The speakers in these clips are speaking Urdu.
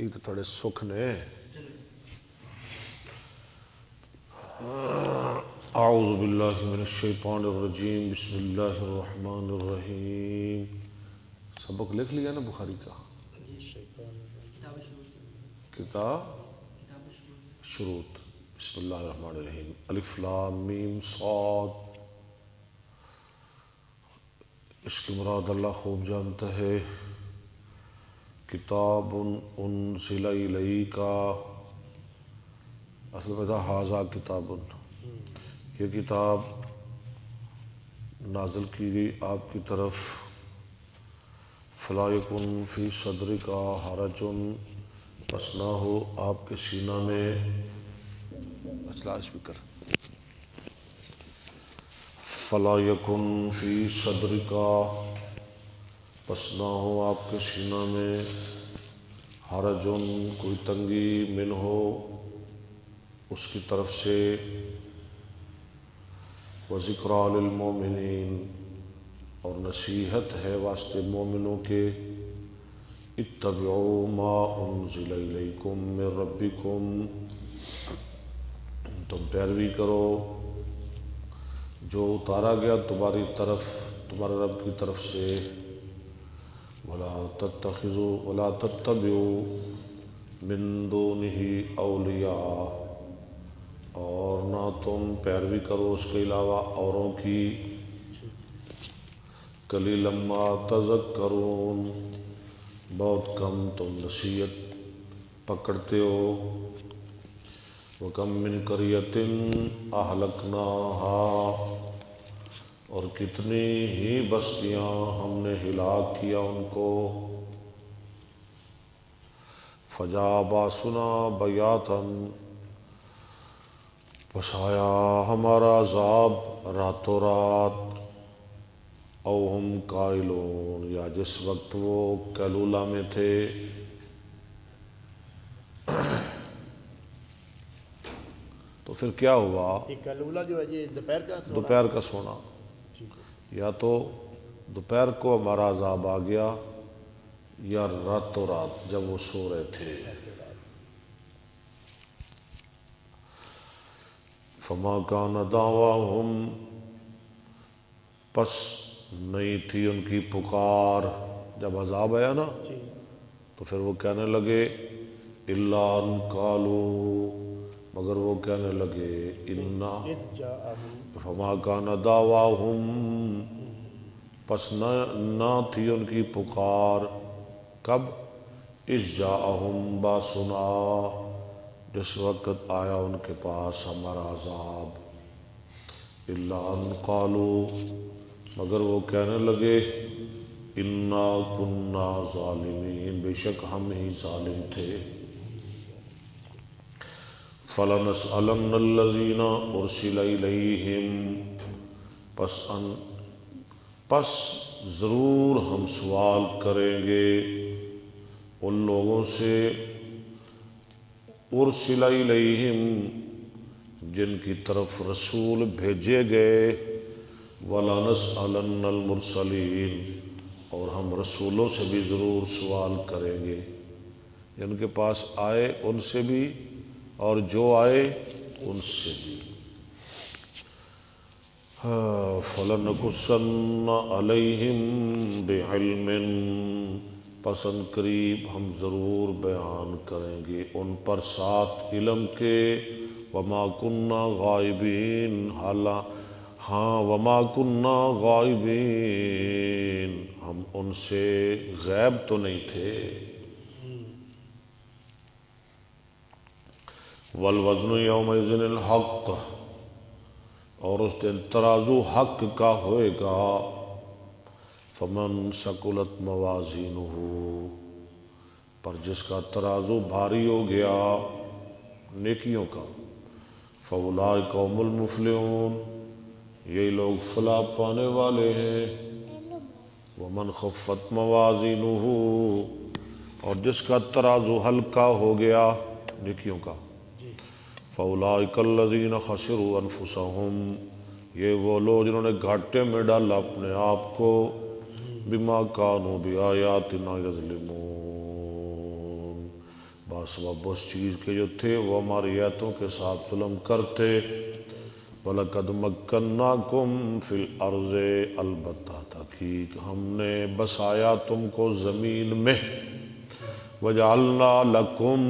یہ تو تھوڑے سکھ نے. اعوذ باللہ من الشیطان الرجیم بسم اللہ الرحمن الرحیم. سبق لکھ لیا نا بخاری کا؟ کتاب شروط. بسم اللہ الرحمن الرحیم. الف لام میم صاد. اس کی مراد اللہ خوب جانتا ہے. کتاب انزل الیک، اصل میں تھا ھذا کتاب، یہ کتاب نازل کی گئی آپ کی طرف. فلا یکن فی صدرک حرج، پس نہ ہو آپ کے سینہ میں اصلاح اسپیکر. فلا یکن فی صدرک، پس نہ ہو آپ کے سینہ میں حرج کوئی تنگی، من ہو اس کی طرف سے، وذکریٰ للمؤمنین اور نصیحت ہے واسطے مومنوں کے. اتبعوا ما انزل الیکم من ربکم، تم پیروی کرو جو اتارا گیا تمہاری طرف تمہارے رب کی طرف سے. ولا تتبعوا من دونہ اولیاء، اور نہ تم پیروی کرو اس کے علاوہ اوروں کی. قلیلا ما تذکرون، بہت کم تم نصیحت پکڑتے ہو. وَكَم مِّن قَرْيَةٍ أَهْلَكْنَاهَا، اور کتنی ہی بستیاں ہم نے ہلاک کیا ان کو. فَجَاءَ بَأْسُنَا بَيَاتًا، پس آیا ہمارا عذاب راتوں رات. او ہم قائلون، یا جس وقت وہ قیلولہ میں تھے. تو پھر کیا ہوا؟ قیلولہ جو ہے یہ دوپہر کا سونا. یا تو دوپہر کو ہمارا عذاب آ گیا، یا راتوں رات جب وہ سو رہے تھے. فما کان دعواہم، پس نہیں تھی ان کی پکار. جب عذاب آیا نا تو پھر وہ کہنے لگے الا ان قالوا، مگر وہ کہنے لگے انا. فما کان دعواہم، پس نہ تھی ان کی پکار. کب؟ اذ جاءہم باسنا، جس وقت آیا ان کے پاس ہمارا عذاب. الا ان قالوا، مگر وہ کہنے لگے انا کنا ظالمین، بے شک ہم ہی ظالم تھے. فَلَنَسْأَلَنَّ الَّذِينَ أُرْسِلَ إِلَيْهِمْ، پس ضرور ہم سوال کریں گے ان لوگوں سے. ارسل الیہم، جن کی طرف رسول بھیجے گئے. وَلَنَسْأَلَنَّ الْمُرْسَلِينَ، اور ہم رسولوں سے بھی ضرور سوال کریں گے، جن کے پاس آئے ان سے بھی اور جو آئے ان سے بھی. فَلَنَقُصَّنَّ عَلَيْهِمْ بِعِلْمٍ، پس ان قریب ہم ضرور بیان کریں گے ان پر ساتھ علم کے. وَمَا كُنَّا غَائِبِينَ، ہاں وَمَا كُنَّا غَائِبِينَ، ہم ان سے غیب تو نہیں تھے. وَالْوَزْنُ يَوْمَئِذٍ الْحَقُّ، اور اس دن ترازو حق کا ہوئے گا. فَمَنْ ثَقُلَتْ مَوَازِينُهُ، پر جس کا ترازو بھاری ہو گیا نیکیوں کا. فَأُولَئِكَ هُمُ الْمُفْلِحُونَ، یہی لوگ فلاح پانے والے ہیں. وَمَنْ خَفَّتْ مَوَازِينُهُ، اور جس کا ترازو ہلکا ہو گیا نیکیوں کا. فَأُولَئِكَ الَّذِينَ خَسِرُوا أَنفُسَهُمْ، یہ وہ لوگ جنہوں نے گھاٹے میں ڈالا اپنے آپ کو. بِمَا كَانُوا بِآيَاتِنَا يَظْلِمُونَ، باسباب اس چیز کے جو تھے وہ ہماری آیتوں کے ساتھ ظلم کرتے۔ وَلَقَدْ مَكَّنَّاكُمْ فِي الْأَرْضِ، البتہ تحقیق ہم نے بسایا تم کو زمین میں، وَجَعَلْنَا لَكُمْ،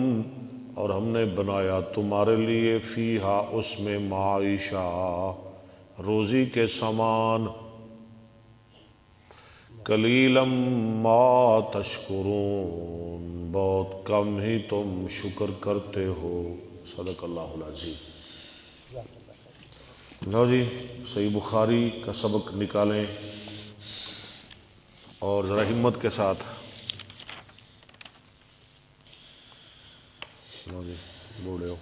اور ہم نے بنایا تمہارے لیے، فیہا اس میں، معیشہ روزی کے سامان، قلیلا ما تشکرون، بہت کم ہی تم شکر کرتے ہو۔ صدق اللہ العظیم۔ لو جی صحیح بخاری کا سبق نکالیں اور ذرا ہمت کے ساتھ۔ لو جی بوڑھے ہو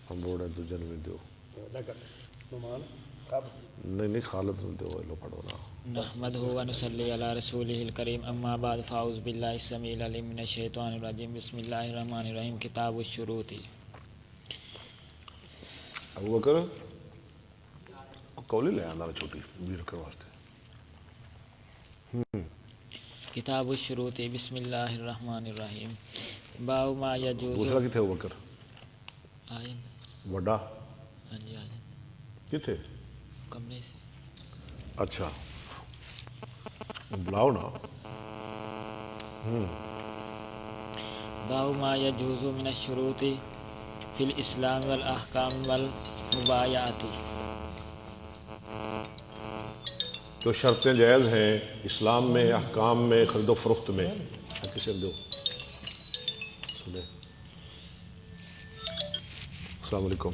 ہم بوڑھے تو جنوی دیو نہیں خالد نے دو لو پڑھو نا۔ نحمدہ و نصلی علی رسولہ الکریم، اما بعد فاعوذ باللہ السمیع العلیم من الشیطان الرجیم، بسم اللہ الرحمن الرحیم۔ کتاب الشروط۔ ابو بکر کولی لے آنا چھوٹی بیر کے واسطے۔ کتاب الشروط، بسم اللہ الرحمن الرحیم۔ باب ما یجوز، دوسرا کتنے ابو بکر آئے وڈا ہاں جی آئے کتنے؟ کمرے سے۔ اچھا بلاؤ نا۔ باب ما یجوز من الشروط فی الاسلام والاحکام والمبایعات، جو شرطیں جائز ہیں اسلام میں، احکام میں، خرید و فروخت میں۔ کسے دو سنے۔ السلام علیکم۔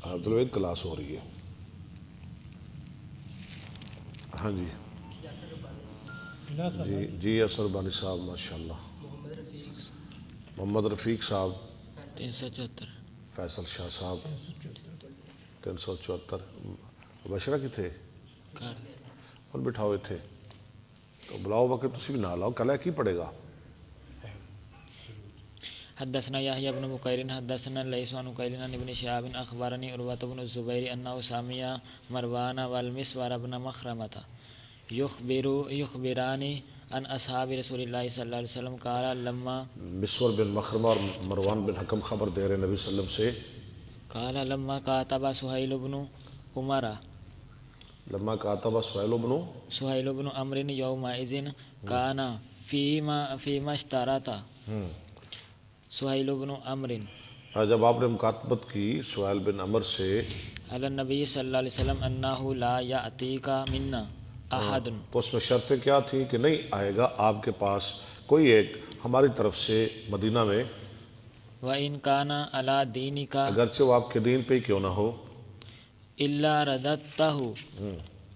عبدالوید کلاس ہو رہی ہے۔ ہاں جی جی اثر بانی صاحب ماشاءاللہ، محمد رفیق صاحب 374، فیصل شاہ صاحب 374، بشرا کتنے اور بٹھاؤ تھے تو بلاؤ وقت تسی بھی نہ لاؤ، کل کی پڑے گا۔ حدثنا یحییٰ بن بکیر حدثنا لیث عن عقیل عن ابن شہاب اخبرنی عروۃ بن الزبیر انہ سمع مروان والمسور بن مخرمۃ یخبران عن اصحاب رسول اللہ صلی اللہ علیہ وسلم قال لما، مسور بن مخرمہ اور مروان بن حکم خبر دے رہے نبی صلی اللہ علیہ وسلم سے، قال لما کاتب سہیل بن عمر، لما کاتب سہیل بن عمر یومئذ کان فیما اشترط سہیل بن عمر، جب آپ نے مکاتبت کی سہیل بن عمر سے علی النبی صلی اللہ علیہ وسلم انہ لا یأتیک منا احد، تو اس میں شرطیں کیا تھیں کہ نہیں آئے گا آپ کے پاس کوئی ایک ہماری طرف سے مدینہ میں، وَإِنْ كَانَ عَلَىٰ دِينِكَ اگرچہ وہ آپ کے دین پہ ہی کیوں نہ ہو، إِلَّا رَدَدْتَهُ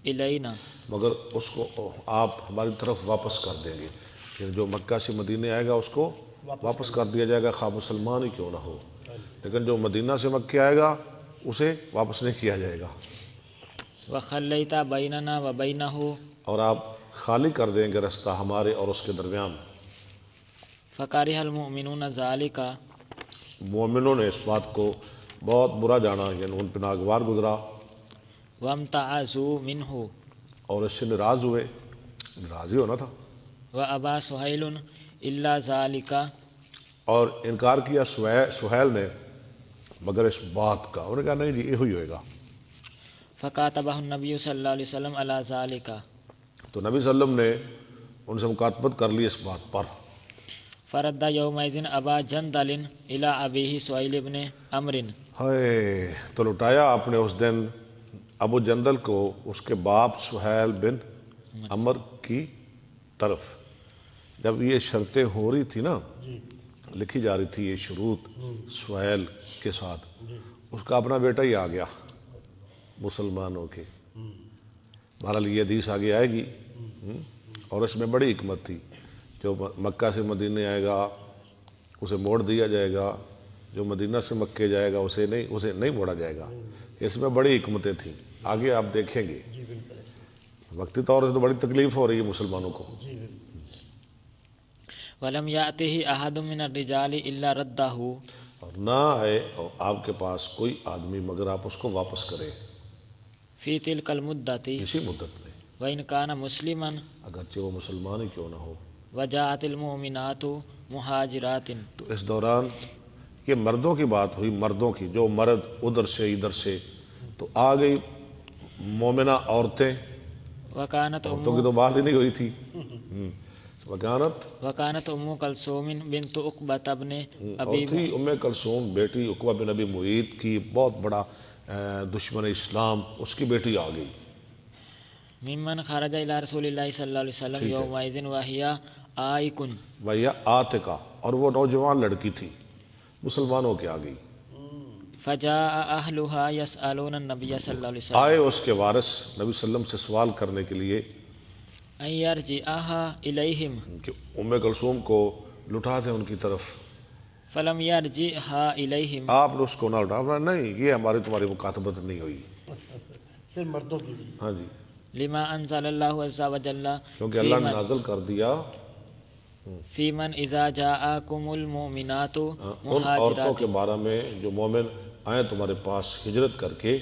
إِلَيْنَا، مگر اس کو آپ ہماری طرف واپس کر دیں گے، کہ جو مکہ سے مدینہ آئے گا اس کو واپس کر دیا جائے گا، خواہ مسلمان ہی کیوں نہ ہو، لیکن جو مدینہ سے مکہ آئے گا اسے واپس نہیں کیا جائے گا۔ وَخَلَّيْتَ بَيْنَنَا وَبَيْنَهُ، اور آپ خالی کر دیں گے رستہ ہمارے اور اس کے درمیان۔ فَكَرِهَ الْمُؤْمِنُونَ ذَلِكَ، مومنوں نے اس بات کو بہت برا جانا، یعنی ان پہ ناگوار گزرا، وَامْتَعَزُوا مِنْهُ، اور اس سے ناراض ہوئے، ناراض ہی ہونا تھا، وَأَبَا سُهَيْلٌ إِلَّا ذَلِكَ، اور انکار کیا سہیل نے مگر اس بات کا، انہوں نے کہا نہیں جی یہ ہوئے گا۔ فَكَاتَبَهُ النَّبِيُّ صلی اللہ علیہ وسلم عَلَىٰ ذَلِكَ، تو نبی صلی اللہ علیہ وسلم نے ان سے مکاتبت کر لی اس بات پر۔ فَرَدَّ يَوْمَئِذٍ أَبَا جَنْدَلٍ إِلَىٰ أَبِيهِ سُهَيْلِ بْنِ عَمْرٍ، ہائے، تو لٹایا آپ نے اس دن ابو جندل کو اس کے باپ سہیل بن عمر کی طرف۔ جب یہ شرطیں ہو رہی تھی نا، لکھی جا رہی تھی یہ شروط سہیل کے ساتھ، اس کا اپنا بیٹا ہی آ گیا مسلمان ہو کے۔ بہرحال یہ حدیث آگے آئے گی، اور اس میں بڑی حکمت تھی، جو مکہ سے مدینہ آئے گا اسے موڑ دیا جائے گا، جو مدینہ سے مکے جائے گا اسے نہیں موڑا جائے گا، اس میں بڑی حکمتیں تھیں، آگے آپ دیکھیں گے۔ وقتی طور سے تو بڑی تکلیف ہو رہی ہے مسلمانوں کو۔ وَلَمْ يَأْتِهِ أَحَدٌ مِّنَ الرِّجَالِ إِلَّا رَدَّهُ، اور نہ آئے آپ کے پاس کوئی آدمی مگر آپ اس کو واپس کریں فِي تِلْكَ الْمُدَّةِ، اسی مدت میں۔ وَإِنْ كَانَ مُسْلِمًا اگرچہ وہ مسلمان ہی کیوں نہ ہو. وَجَاءَتِ الْمُؤْمِنَاتُ مُهَاجِرَاتٍ. تو اس دوران یہ مردوں کی بات ہوئی، مردوں کی، جو مرد ادھر سے ادھر سے، تو آ گئی مومنہ عورتیں. وَكَانَتْ عورتوں کی تو بات ہی نہیں ہوئی تھی. وَكَانَتْ أُمُّ كَلْثُومٍ بِنْتُ عُقْبَةَ بْنِ اور أَبِي تھی ام کلثوم بیٹی عقبہ بن ابی معیط کی، بہت بڑا دشمن اسلام، اس کی بیٹی آ گئی. ممن خرج إلى رسول الله صلی اللہ علیہ وسلم يومئذ وهي عائق. وہی آتکا، اور وہ نوجوان لڑکی تھی، مسلمانوں کے آ گئی. فجاء أهلها يسألون النبي صلی اللہ علیہ وسلم آئے اس کے وارث نبی صلی اللہ علیہ وسلم سے سوال کرنے کے لیے أن يرجعها إليهم. کہ ام کلثوم کو لٹا دیں ان کی طرف. فلم يرجعها إليهم. آپ نے اس کو نہ لٹا، نہیں یہ ہماری تمہاری مکاتبت نہیں ہوئی. صرف مردوں کی بھی. ہاں جی، لما انزل اللہ عز وجل کیونکہ اللہ نے نازل کر دیا فی من اذا جاءکم المؤمنات ان عورتوں کے بارے میں جو مومن آئیں تمہارے پاس ہجرت کر کے.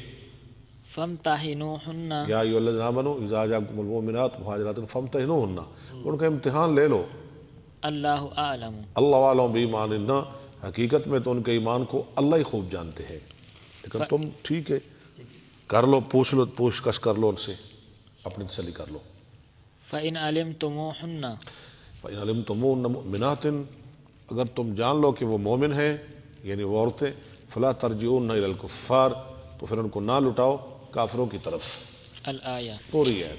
فامتحنوہن. یا ایھا الذین آمنوا اذا جاءکم المؤمنات مہاجرات فامتحنوہن، ان کا امتحان لے لو. اللہ اعلم. اللہ عالم بایمانہن، حقیقت میں تو ان کے ایمان کو اللہ ہی خوب جانتے ہیں. لیکن تم ٹھیک ہے کر لو، پوچھ لو، پوچھ کش کر لو ان سے، اپنی تسلی کر لو. فإن علمتموہن. فإن علمتموہن مؤمنات، اگر تم جان لو کہ وہ مومن ہیں یعنی وہ عورتیں، فلا ترجعوہن الی الکفار، تو پھر ان کو نہ لٹاؤ کافروں کی طرف. الآیہ. پوری ہے.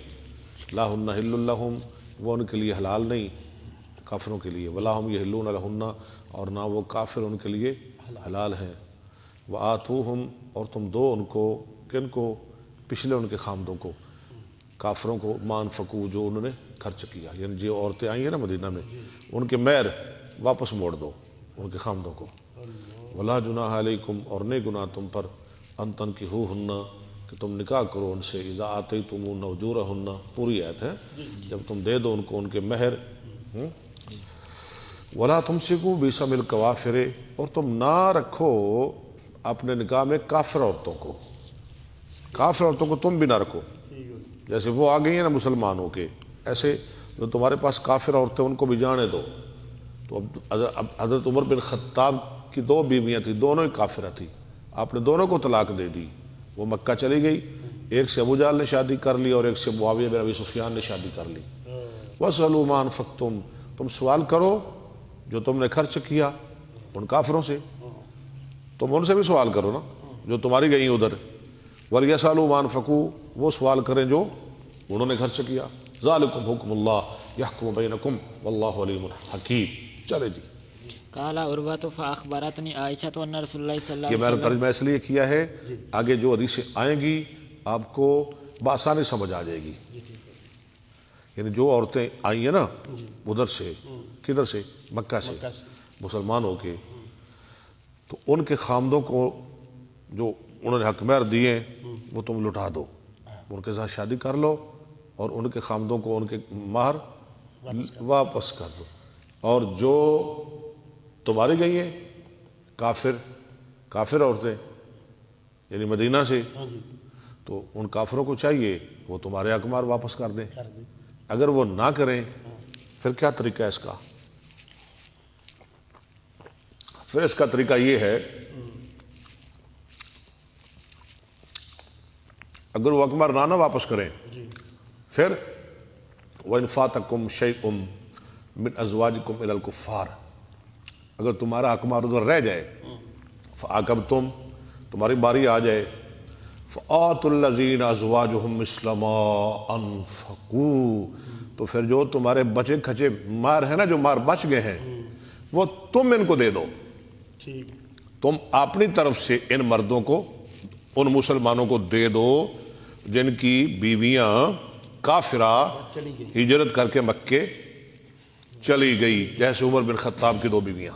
لا ہن حل لہم، وہ ان کے لیے حلال نہیں کافروں کے لیے، ولا ہم یحلون لہن، اور نہ وہ کافر ان کے لیے حلال ہیں. وآتوہم، اور تم دو ان کو، کن کو؟ پچھلے ان کے خامدوں کو، کافروں کو، ما انفقوا، جو انہوں نے خرچ کیا. یعنی جو عورتیں آئی ہیں نا مدینہ میں، ان کے مہر واپس موڑ دو ان کے خامدوں کو. ولا جناح علیکم، اور نہیں گناہ تم پر، ان تنکحوہن، کہ تم نکاح کرو ان سے، اذا آتیتموہن اجورہن، پوری آیت ہے، جب تم دے دو ان کو ان کے مہر. ولا تمسکوا بعصم الکوافر، اور تم نہ رکھو اپنے نکاح میں کافر عورتوں کو، کافر عورتوں کو تم بھی نہ رکھو. جیسے وہ آ گئی ہیں نا مسلمان ہو کے، ایسے جو تمہارے پاس کافر عورتیں ان کو بھی جانے دو. تو اب حضرت عمر بن خطاب کی دو بیویاں تھیں، دونوں ہی کافرہ تھیں، آپ نے دونوں کو طلاق دے دی. وہ مکہ چلی گئی، ایک سے ابو جہل نے شادی کر لی اور ایک سے معاویہ بن ابی سفیان نے شادی کر لی. وَاسْأَلُوا مَا أَنفَقْتُمْ، تم سوال کرو جو تم نے خرچ کیا ان کافروں سے، تم ان سے بھی سوال کرو نا جو تمہاری گئی ادھر. وَلْيَسْأَلُوا مَا أَنفَقُوا، وہ سوال کریں جو انہوں نے خرچ کیا. ذَلِكُمْ حُکْمُ اللَّهِ يَحْكُمُ بَيْنَكُمْ وَاللَّهُ عَلِيمٌ حَكِيمٌ. چلے جی، قال عروۃ فاخبرتنی عائشہ ان رسول اللہ صلی اللہ یہ علیہ میں نے وسلم. ترجمہ اس لیے کیا ہے، آگے جو حدیثیں آئیں گی آپ کو بآسانی سمجھ آ جائے گی. یعنی جو عورتیں آئی ہیں نا ادھر سے، کدھر سے؟ مکہ سے، مسلمان ہو کے، تو ان کے خامدوں کو جو انہوں نے حق مہر دیے وہ تم لٹا دو، ان کے ساتھ شادی کر لو اور ان کے خامدوں کو ان کے مہر واپس کر دو. اور جو تمہاری گئی ہیں کافر عورتیں یعنی مدینہ سے، تو ان کافروں کو چاہیے وہ تمہارے حق مہر واپس کر دیں. اگر وہ نہ کریں پھر کیا طریقہ ہے اس کا؟ پھر اس کا طریقہ یہ ہے، اگر وہ حق مہر نہ واپس کریں پھر وَإِنْ فَاتَكُمْ شَيْءٌ مِّنْ أَزْوَاجِكُمْ إِلَى الْكُفَّارِ، اگر تمہارا حق مہر ادھر رہ جائے، فَعَاقَبْتُمْ، تمہاری باری آ جائے، فَآتُوا الَّذِينَ أَزْوَاجُهُمْ مِثْلَ مَا أَنفَقُوا، تو پھر جو تمہارے بچے کھچے مہر ہیں نا، جو مہر بچ گئے ہیں وہ تم ان کو دے دو. تم اپنی طرف سے ان مردوں کو، ان مسلمانوں کو دے دو جن کی بیویاں کافرہ ہجرت کر کے مکے چلی گئی، جیسے عمر بن خطاب کی دو بیویاں،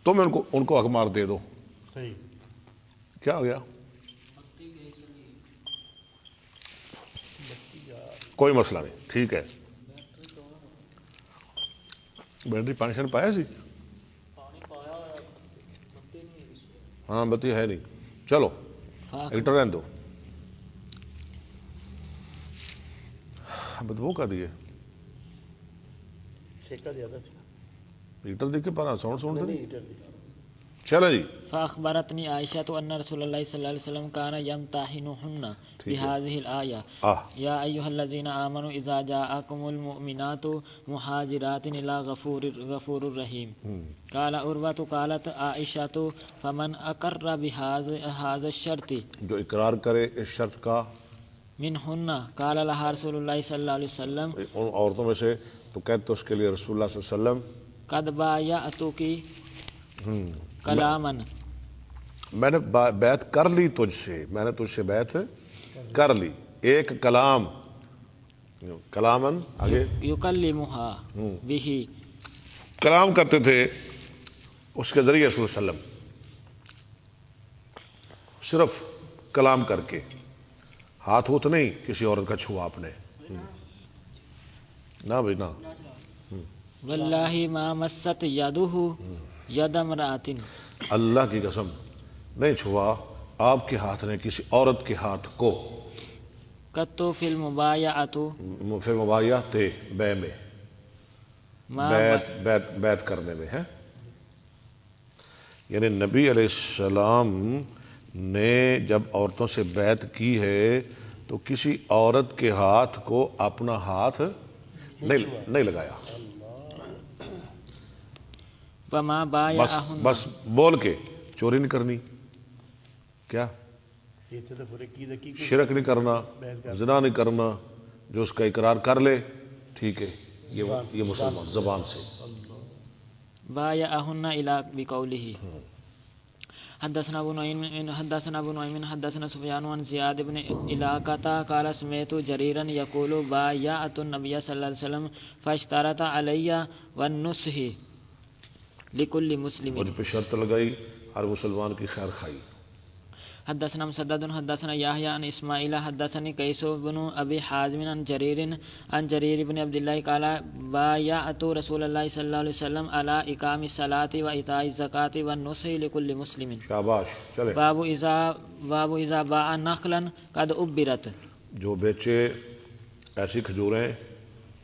تم ان کو حق مہر دے دو. کیا ہو گیا؟ کوئی مسئلہ نہیں، ٹھیک ہے. بیٹری پانی شان پایا سی؟ ہاں بتی ہے نہیں، چلو ایکٹر رہن دو. بدبو کا دیے سیکا زیادہ سی ہیٹر دیکھ کے پارا ساؤنڈ ساؤنڈ نہیں ہیٹر دی چلو جی فأخبرتني عائشة أن رسول الله صلى الله عليه وسلم كان يمتحنهن بهذه الآية يا أيها الذين آمنوا إذا جاءكم المؤمنات مهاجرات إلى غفور رحيم قال عروة قالت عائشة فمن أقر بهذا الشرط جو اقرار کرے اس شرط کا منهن قال لها رسول الله صلى الله عليه وسلم ان عورتوں میں سے تو کہتے تو اس کے لیے رسول اللہ صلی اللہ علیہ وسلم قد بايعتك کلامن میں نے بیعت کر لی تجھ سے، میں نے تجھ سے بیعت کر لی، ایک کلام کلامن آگے یکلمها به کلام کرتے تھے اس کے ذریعے رسول اللہ علیہ وسلم، صرف کلام کر کے، ہاتھ ہوت نہیں کسی عورت کا چھوا آپ نے نہ بھائی نہ واللہ ما مست یدہ ید امرأۃ اللہ کی قسم نہیں چھوا آپ کے ہاتھ نے کسی عورت کے ہاتھ کو کتو فی المبایعۃ پھر مبایعہ تھے بے میں ما بیعت کرنے میں ہے، یعنی نبی علیہ السلام نے جب عورتوں سے بیعت کی ہے تو کسی عورت کے ہاتھ کو اپنا ہاتھ نہیں لگایا، وما بس بایعہن بس بول کے چوری نہیں کرنی، کیا یہ تھے تو پورے کی دکی شرک نہیں کرنا، زنا نہیں کرنا، جو اس کا اقرار کر لے ٹھیک ہے، یہ مسلمان زبان سے بایعہن الی بقولہ حدثنا ابو نعیم حدثنا سفیان عن زیاد بن علاقة قال سمعت جريرا يقول بايعت النبي صلى الله عليه وسلم فاشترط علي والنصح لكل مسلم مجھ پہ شرط لگائی ہر مسلمان کی خیر خواہی۔ حدثنا مسدد حدثنا يحيى عن اسماعيل حدثني قيس بن ابي حازم عن جرير بن عبد الله قال بايعت رسول الله صلى الله عليه وسلم على اقام الصلاة وايتاء الزكاة والنصح لكل مسلم شاباش چلے باب اذا باع نخلا قد ابرت جو بیچے ایسی کھجوریں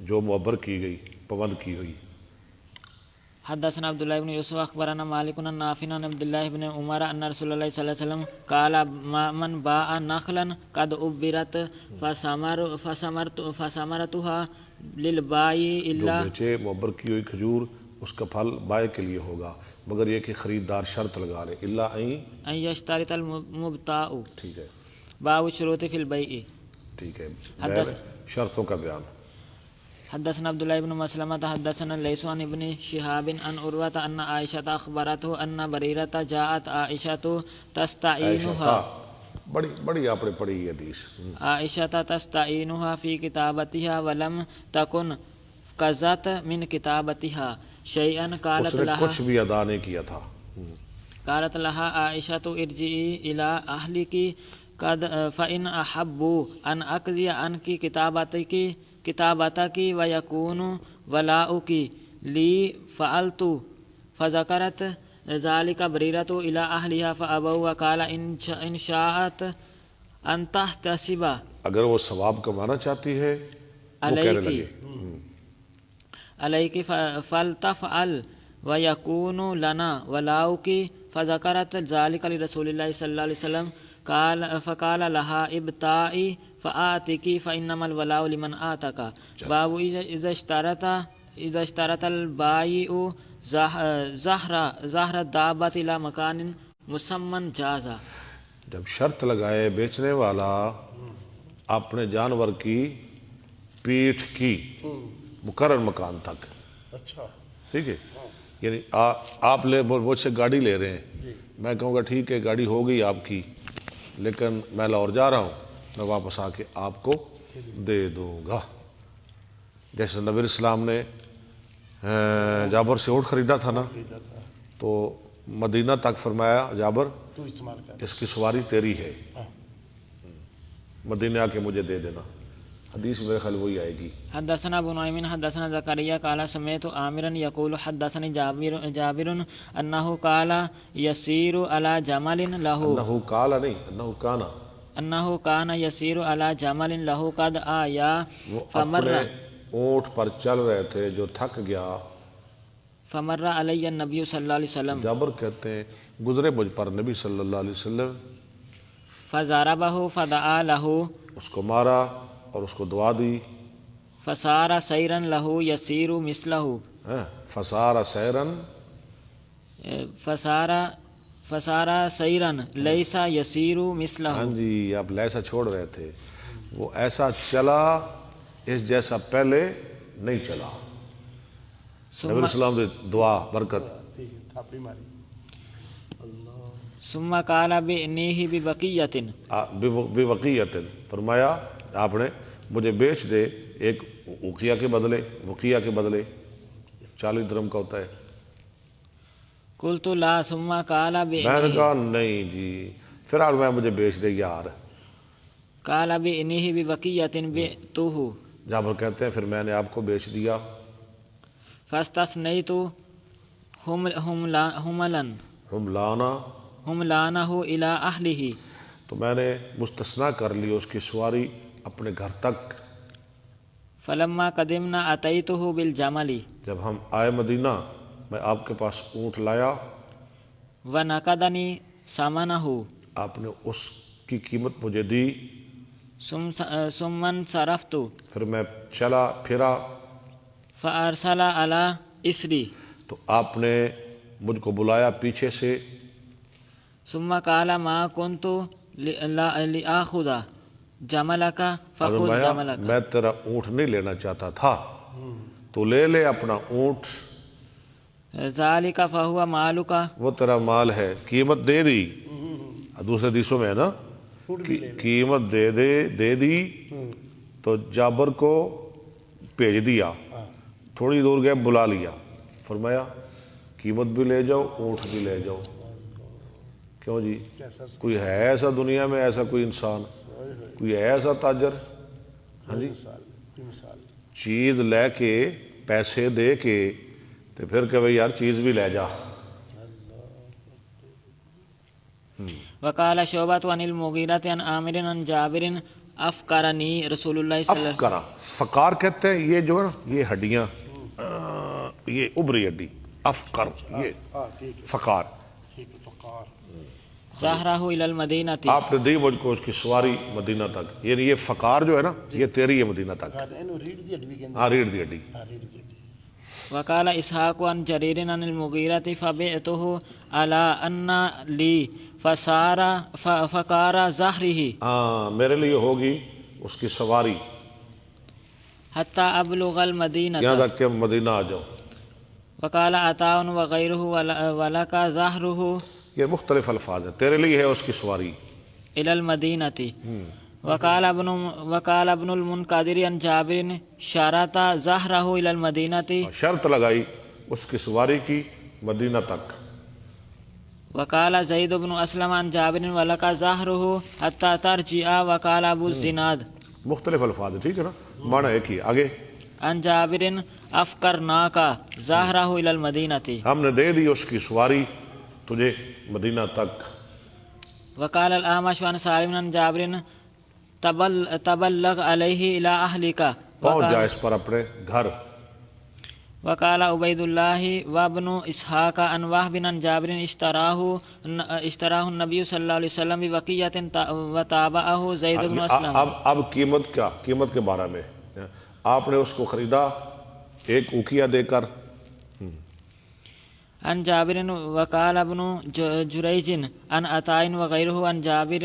جو معبر کی گئی پابند کی ہوئی۔ حدثنا عبد الله بن يوسف اخبرنا مالك عن نافع عن عبد الله بن عمر ان رسول الله صلى الله عليه وسلم قال من باع نخلا قد ابرت فثمرتها للبائع جو الا بیچے معبر کی ہوئی کھجور اس کا پھل بائع کے لیے ہوگا مگر یہ کہ خریدار شرط لگا لے الا ان يشترط المبتاع ٹھیک ہے باب الشروط في البيع ٹھیک ہے حدث شرطوں کا بیان۔ حدثنا عبد الله بن مسلمة حدثنا ليس عن ابن شهاب عن عروة أن عائشة أخبرته أن بريرة جاءت عائشة تستعينها بڑی آپ نے پڑھی یہ حدیث۔ عائشة تستعينها في كتابتها ولم تكن قضت من كتابتها شيئا اس قالت نے لها کچھ بھی ادا نہیں کیا تھا۔ قالت لها عائشة ارجعي إلى أهلك قد فإن أحبوا أن أقضي عنك كتابتك ويكون ولاؤك لي فعلت فذكرت ذلك بريرة إلى أهلها فأبوا وقال إن شاءت أن تحتسب اگر وہ ثواب کمانا چاہتی ہے وہ کہنے لگے عليك فلتفعل ويكون لنا ولاؤك فذكرت ذلك لرسول الله صلى الله عليه وسلم فقال لها ابتائي فآتك فإنما الولاء لمن آتك باب إذا اشترط البائع زهر الدابة إلى مكان مسمى جاز جب شرط لگائے بیچنے والا اپنے جانور کی پیٹھ کی مقرر مکان تک، اچھا ٹھیک ہے، یعنی آپ مجھ سے گاڑی لے رہے ہیں، میں کہوں گا ٹھیک ہے گاڑی ہو گئی آپ کی لیکن میں لاہور جا رہا ہوں، میں واپس آ کے آپ کو دے دوں گا۔ جیسے نبی اسلام نے جابر سے اونٹ خریدا تھا نا، تو مدینہ تک فرمایا جابر تو استعمال کر اس کی سواری تیری ہے، مدینہ آ کے مجھے دے دینا۔ حدیث میرے خیال وہی آئے گی۔ حدثنا ابو نعيم حدثنا زكريا قال سمعت عامرا يقول حدثني جابر انه قال يسير على جمل له انہو کالا نہیں انہو کانا انہو کان یسیر علی جمل لہو قد آیا وہ فمر اپنے اونٹ پر چل رہے تھے جو تھک گیا. فمر علی النبی صلی اللہ علیہ وسلم جابر کہتے ہیں گزرے مجھ پر نبی صلی اللہ علیہ وسلم، فضربہ فدعا لہو اس کو مارا اور اس کو دعا دی. فصار سیرا لہو یسیر مثلہ فسار سیرن، فصار سیرا لیسا یسیر مثلہ. ہاں جی، آپ لیسا چھوڑ رہے تھے، وہ ایسا چلا اس جیسا پہلے نہیں چلا. نبی علیہ السلام دی دعا برکت. ٹھیک ہے، تھاپڑی ماری. اللہ. ثم قال بإنیہ ببقیۃ بوقیت، فرمایا آپ نے مجھے بیچ دے ایک وقیہ کے بدلے، وقیہ کے بدلے 40 درہم کا ہوتا ہے. قلت لا ثم قال میں نے بإنیہ کہا نہیں جی، پھر آپ میں مجھے بیچ دے یار. قال بإنیہ ببقیۃ بعتہ جابر کہتے ہیں پھر میں نے آپ کو بیچ دیا. فاستثنیت حملانا، حملانہ الی اہلہ تو میں نے مستثنا کر لی اس کی سواری اپنے گھر تک. فلما قدمنا اتیتہ بالجمل جب ہم آئے مدینہ میں آپ کے پاس اونٹ لایا، ونقدنی ثمنہ آپ نے اس کی قیمت مجھے دی. ثم انصرفت پھر میں چلا پھرا فارسل علی اسری تو آپ نے مجھ کو بلایا پیچھے سے. ثم قال ما كنت لآخذ جملک فخذ فرمایا جملک. میں تیرا اونٹ نہیں لینا چاہتا تھا، تو لے لے اپنا اونٹ، ذالک فہو مالک. وہ تیرا مال ہے. قیمت دے دی، دوسرے حدیثوں میں ہے نا، قیمت دے دی تو جابر کو بھیج دیا. تھوڑی دور گئے بلا لیا، فرمایا قیمت بھی لے جاؤ اونٹ بھی لے جاؤ. کیوں جی، کوئی ہے ایسا دنیا میں، ایسا کوئی انسان، کوئی ہے ایسا تاجر؟ ہاں جی، مثال. چیز لے کے پیسے دے کے تو پھر کہ بھئی یار چیز بھی لے جا. وقال شعبۃ عن المغیرۃ عن عامر عن جابر افکرنی رسول اللہ صلی اللہ علیہ افکرا، فقار کہتے ہیں یہ جو ہے نا، یہ ہڈیاں، یہ ابری ہڈی، افکر، یہ ہاں ٹھیک ہے، فقار. ٹھیک ہے. فقار. وسلم ظاہرہ الی المدینہ. آپ نے دی مجھ کو اس کی سواری مدینہ تک، یعنی یہ فقار جو ہے نا یہ تیری ہے مدینہ تک. اینو ریڑھ دی ہڈی کہندے. ہاں ریڑھ دی ہڈی. ہاں ریڑھ دی ہڈی. وقال اسحاق عن جریر عن المغیرۃ فبعتہ علی ان لی فقار ظہرہ ہاں میرے لیے ہوگی اس کی سواری حتی ابلغ المدینہ. یہاں تک کہ مدینہ آ جاؤ. وقال عطاء وغیرہ ولک ظہرہ یہ مختلف الفاظ ہیں. تیرے لیے ہے اس کی سواری. الی المدینہ. وقال ابن المنقدر عن جابر شرط ظہرہ الی المدینہ. شرط لگائی اس کی سواری کی مدینہ تک. وقال زید بن اسلم عن جابر ولک ظہرہ حتی ترجع. وقال ابو الزناد. مختلف الفاظ ہیں، ٹھیک ہے نا، معنی ایک ہی. آگے عن جابر افکرناک ظہرہ الی المدینہ. ہم نے دے دی اس کی سواری تجھے مدینہ تک. وقال الاعمش عن سالم عن جابر تبلغ علیہ الی اہلک. پہنچ جا اس پر اپنے گھر. وقال عبید اللہ وابن اسحاق عن وہب عن جابر اشتراہ النبی صلی اللہ علیہ وسلم بوقیۃ وتابعہ زید بن اسلم. اب قیمت کے بارے میں آپ نے اس کو خریدا ایک اوقیہ دے کر. عن جابر وقال ابن جریج عن عطاء وغیرہ عن جابر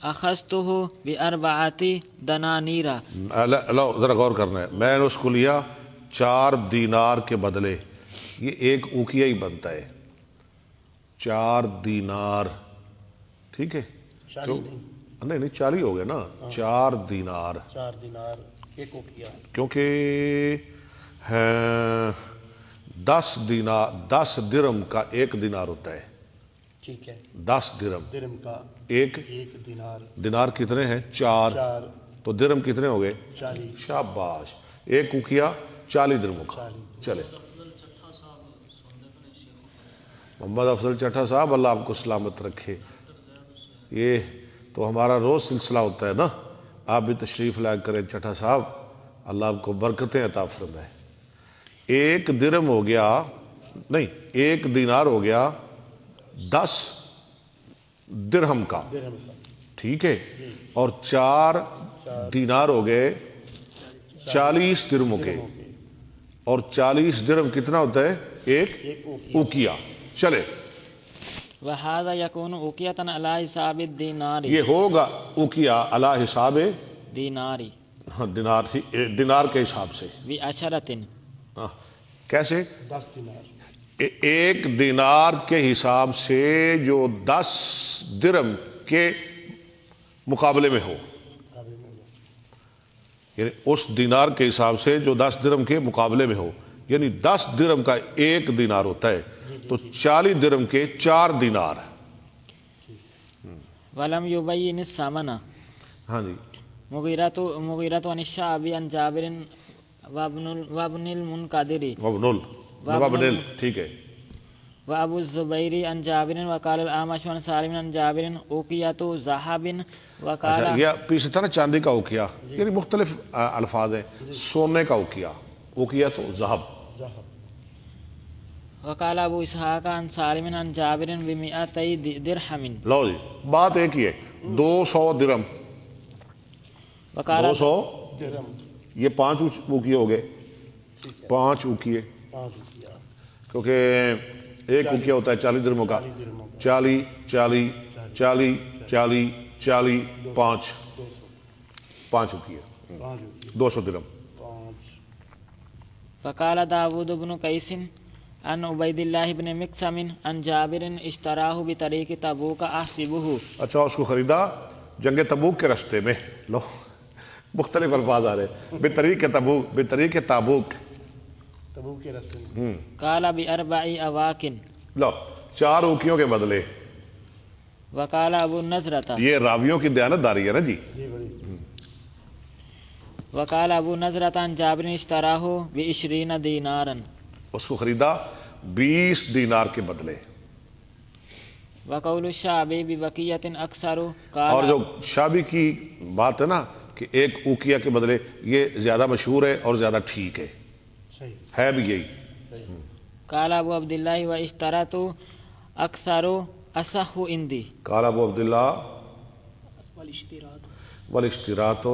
اخذتہ باربعۃ دنانیر. لو ذرا غور کرنا ہے، میں نے اس کو لیا 4 دینار کے بدلے. یہ ایک اوقیہ ہی بنتا ہے 4 دینار، ٹھیک ہے؟ نہیں 40 ہو گئے نا. 4 دینار 4 دینار ایک کو کیا، کیونکہ 10 درم کا 1 دینار ہوتا ہے. ٹھیک ہے. 10 درم درم کا ایک دینار. دینار کتنے ہیں؟ 4. 4 تو درم کتنے ہو گئے؟ 40. شاباش. ایک اوقیہ 40 درموں کا. چلے محمد افضل چٹھا صاحب، اللہ آپ کو سلامت رکھے. یہ تو ہمارا روز سلسلہ ہوتا ہے نا، آپ بھی تشریف لایا کریں چٹھا صاحب، اللہ آپ کو برکتیں عطا فرمائے۔ ایک درم ہو گیا، نہیں، ایک دینار ہو گیا 10 درہم کا، درہم کا، ٹھیک ہے، اور 4 دینار ہو گئے 40 درہموں کے، اور 40 درہم کتنا ہوتا ہے؟ ایک ایک اوکیا۔ چلے، وهذا يكون أوقية على حساب الدينار یہ ہوگا اوکیا علی حساب دیناری دینار کے حساب سے۔ بعشرة، ہاں، کیسے؟ 10 دینار، ایک دینار کے حساب سے جو 10 درہم کے مقابلے میں ہو، قابل میں ہوا۔ یعنی اس دینار کے حساب سے جو 10 درہم کے مقابلے میں ہو، یعنی 10 درہم کا ایک دینار ہوتا ہے تو 40 درہم کے 4 دینار۔ ولم يبين الثمن۔ ہاں جی، مغیرۃ عن الشعبی عن جابر وابن المنقدر وابن ٹھیک ہے، وابو الزبیر عن جابر وقال الاعمش عن سالم عن جابر اوقیۃ ذهب وقال اچھا، یہ پیچھے تھا نا چاندی کا اوکیا، یعنی مختلف الفاظ ہیں۔ سونے کا اوکیا، اوکیا تو ذهب۔ وقال ابو اسحاق عن سالم عن جابر ب200 درہم۔ لو جی، بات ایک ہی ہے، 200 درہم، وقال 200، درہم، یہ 5 اوکیے ہو گئے، 5 اوکیے، 5 روپیہ، کیونکہ ایک اوکیا ہوتا ہے 40 درہموں کا، 40 40 40 40 40 5 5 اوکیے، 5 روپیہ، 200 درہم۔ 5۔ فقال داود بن قیس عن عبید اللہ بن مقسم عن جابر اشتراہ بطریق تبوک احسبہ۔ اچھا، اس کو خریدا جنگ تبوک کے راستے میں۔ لو، مختلف الفاظ آ رہے، بطریق تبوک، بطریق تابوک۔ تبوک کے راستے میں، قال باربع اواق۔ لو، 4 اوکیوں کے بدلے۔ وقال ابو نضرۃ، یہ راویوں کی دیانتداری ہے نا جی۔ جی بڑی، وقال ابو نضرۃ عن جابر اشتراہ ب20 دینارا۔ اس کو خریدا 20 دینار کے بدلے۔ وقول الشعبی ببقیۃ اکثر، اور جو قال شابی کی بات ہے نا کہ ایک اوکیا کے بدلے، یہ زیادہ مشہور ہے اور زیادہ ٹھیک ہے، صحیح، ہے بھی یہی۔ صحیح، قال ابو عبداللہ و اشترت اکثر اصح عندی۔ قال ابو عبداللہ والاشتراط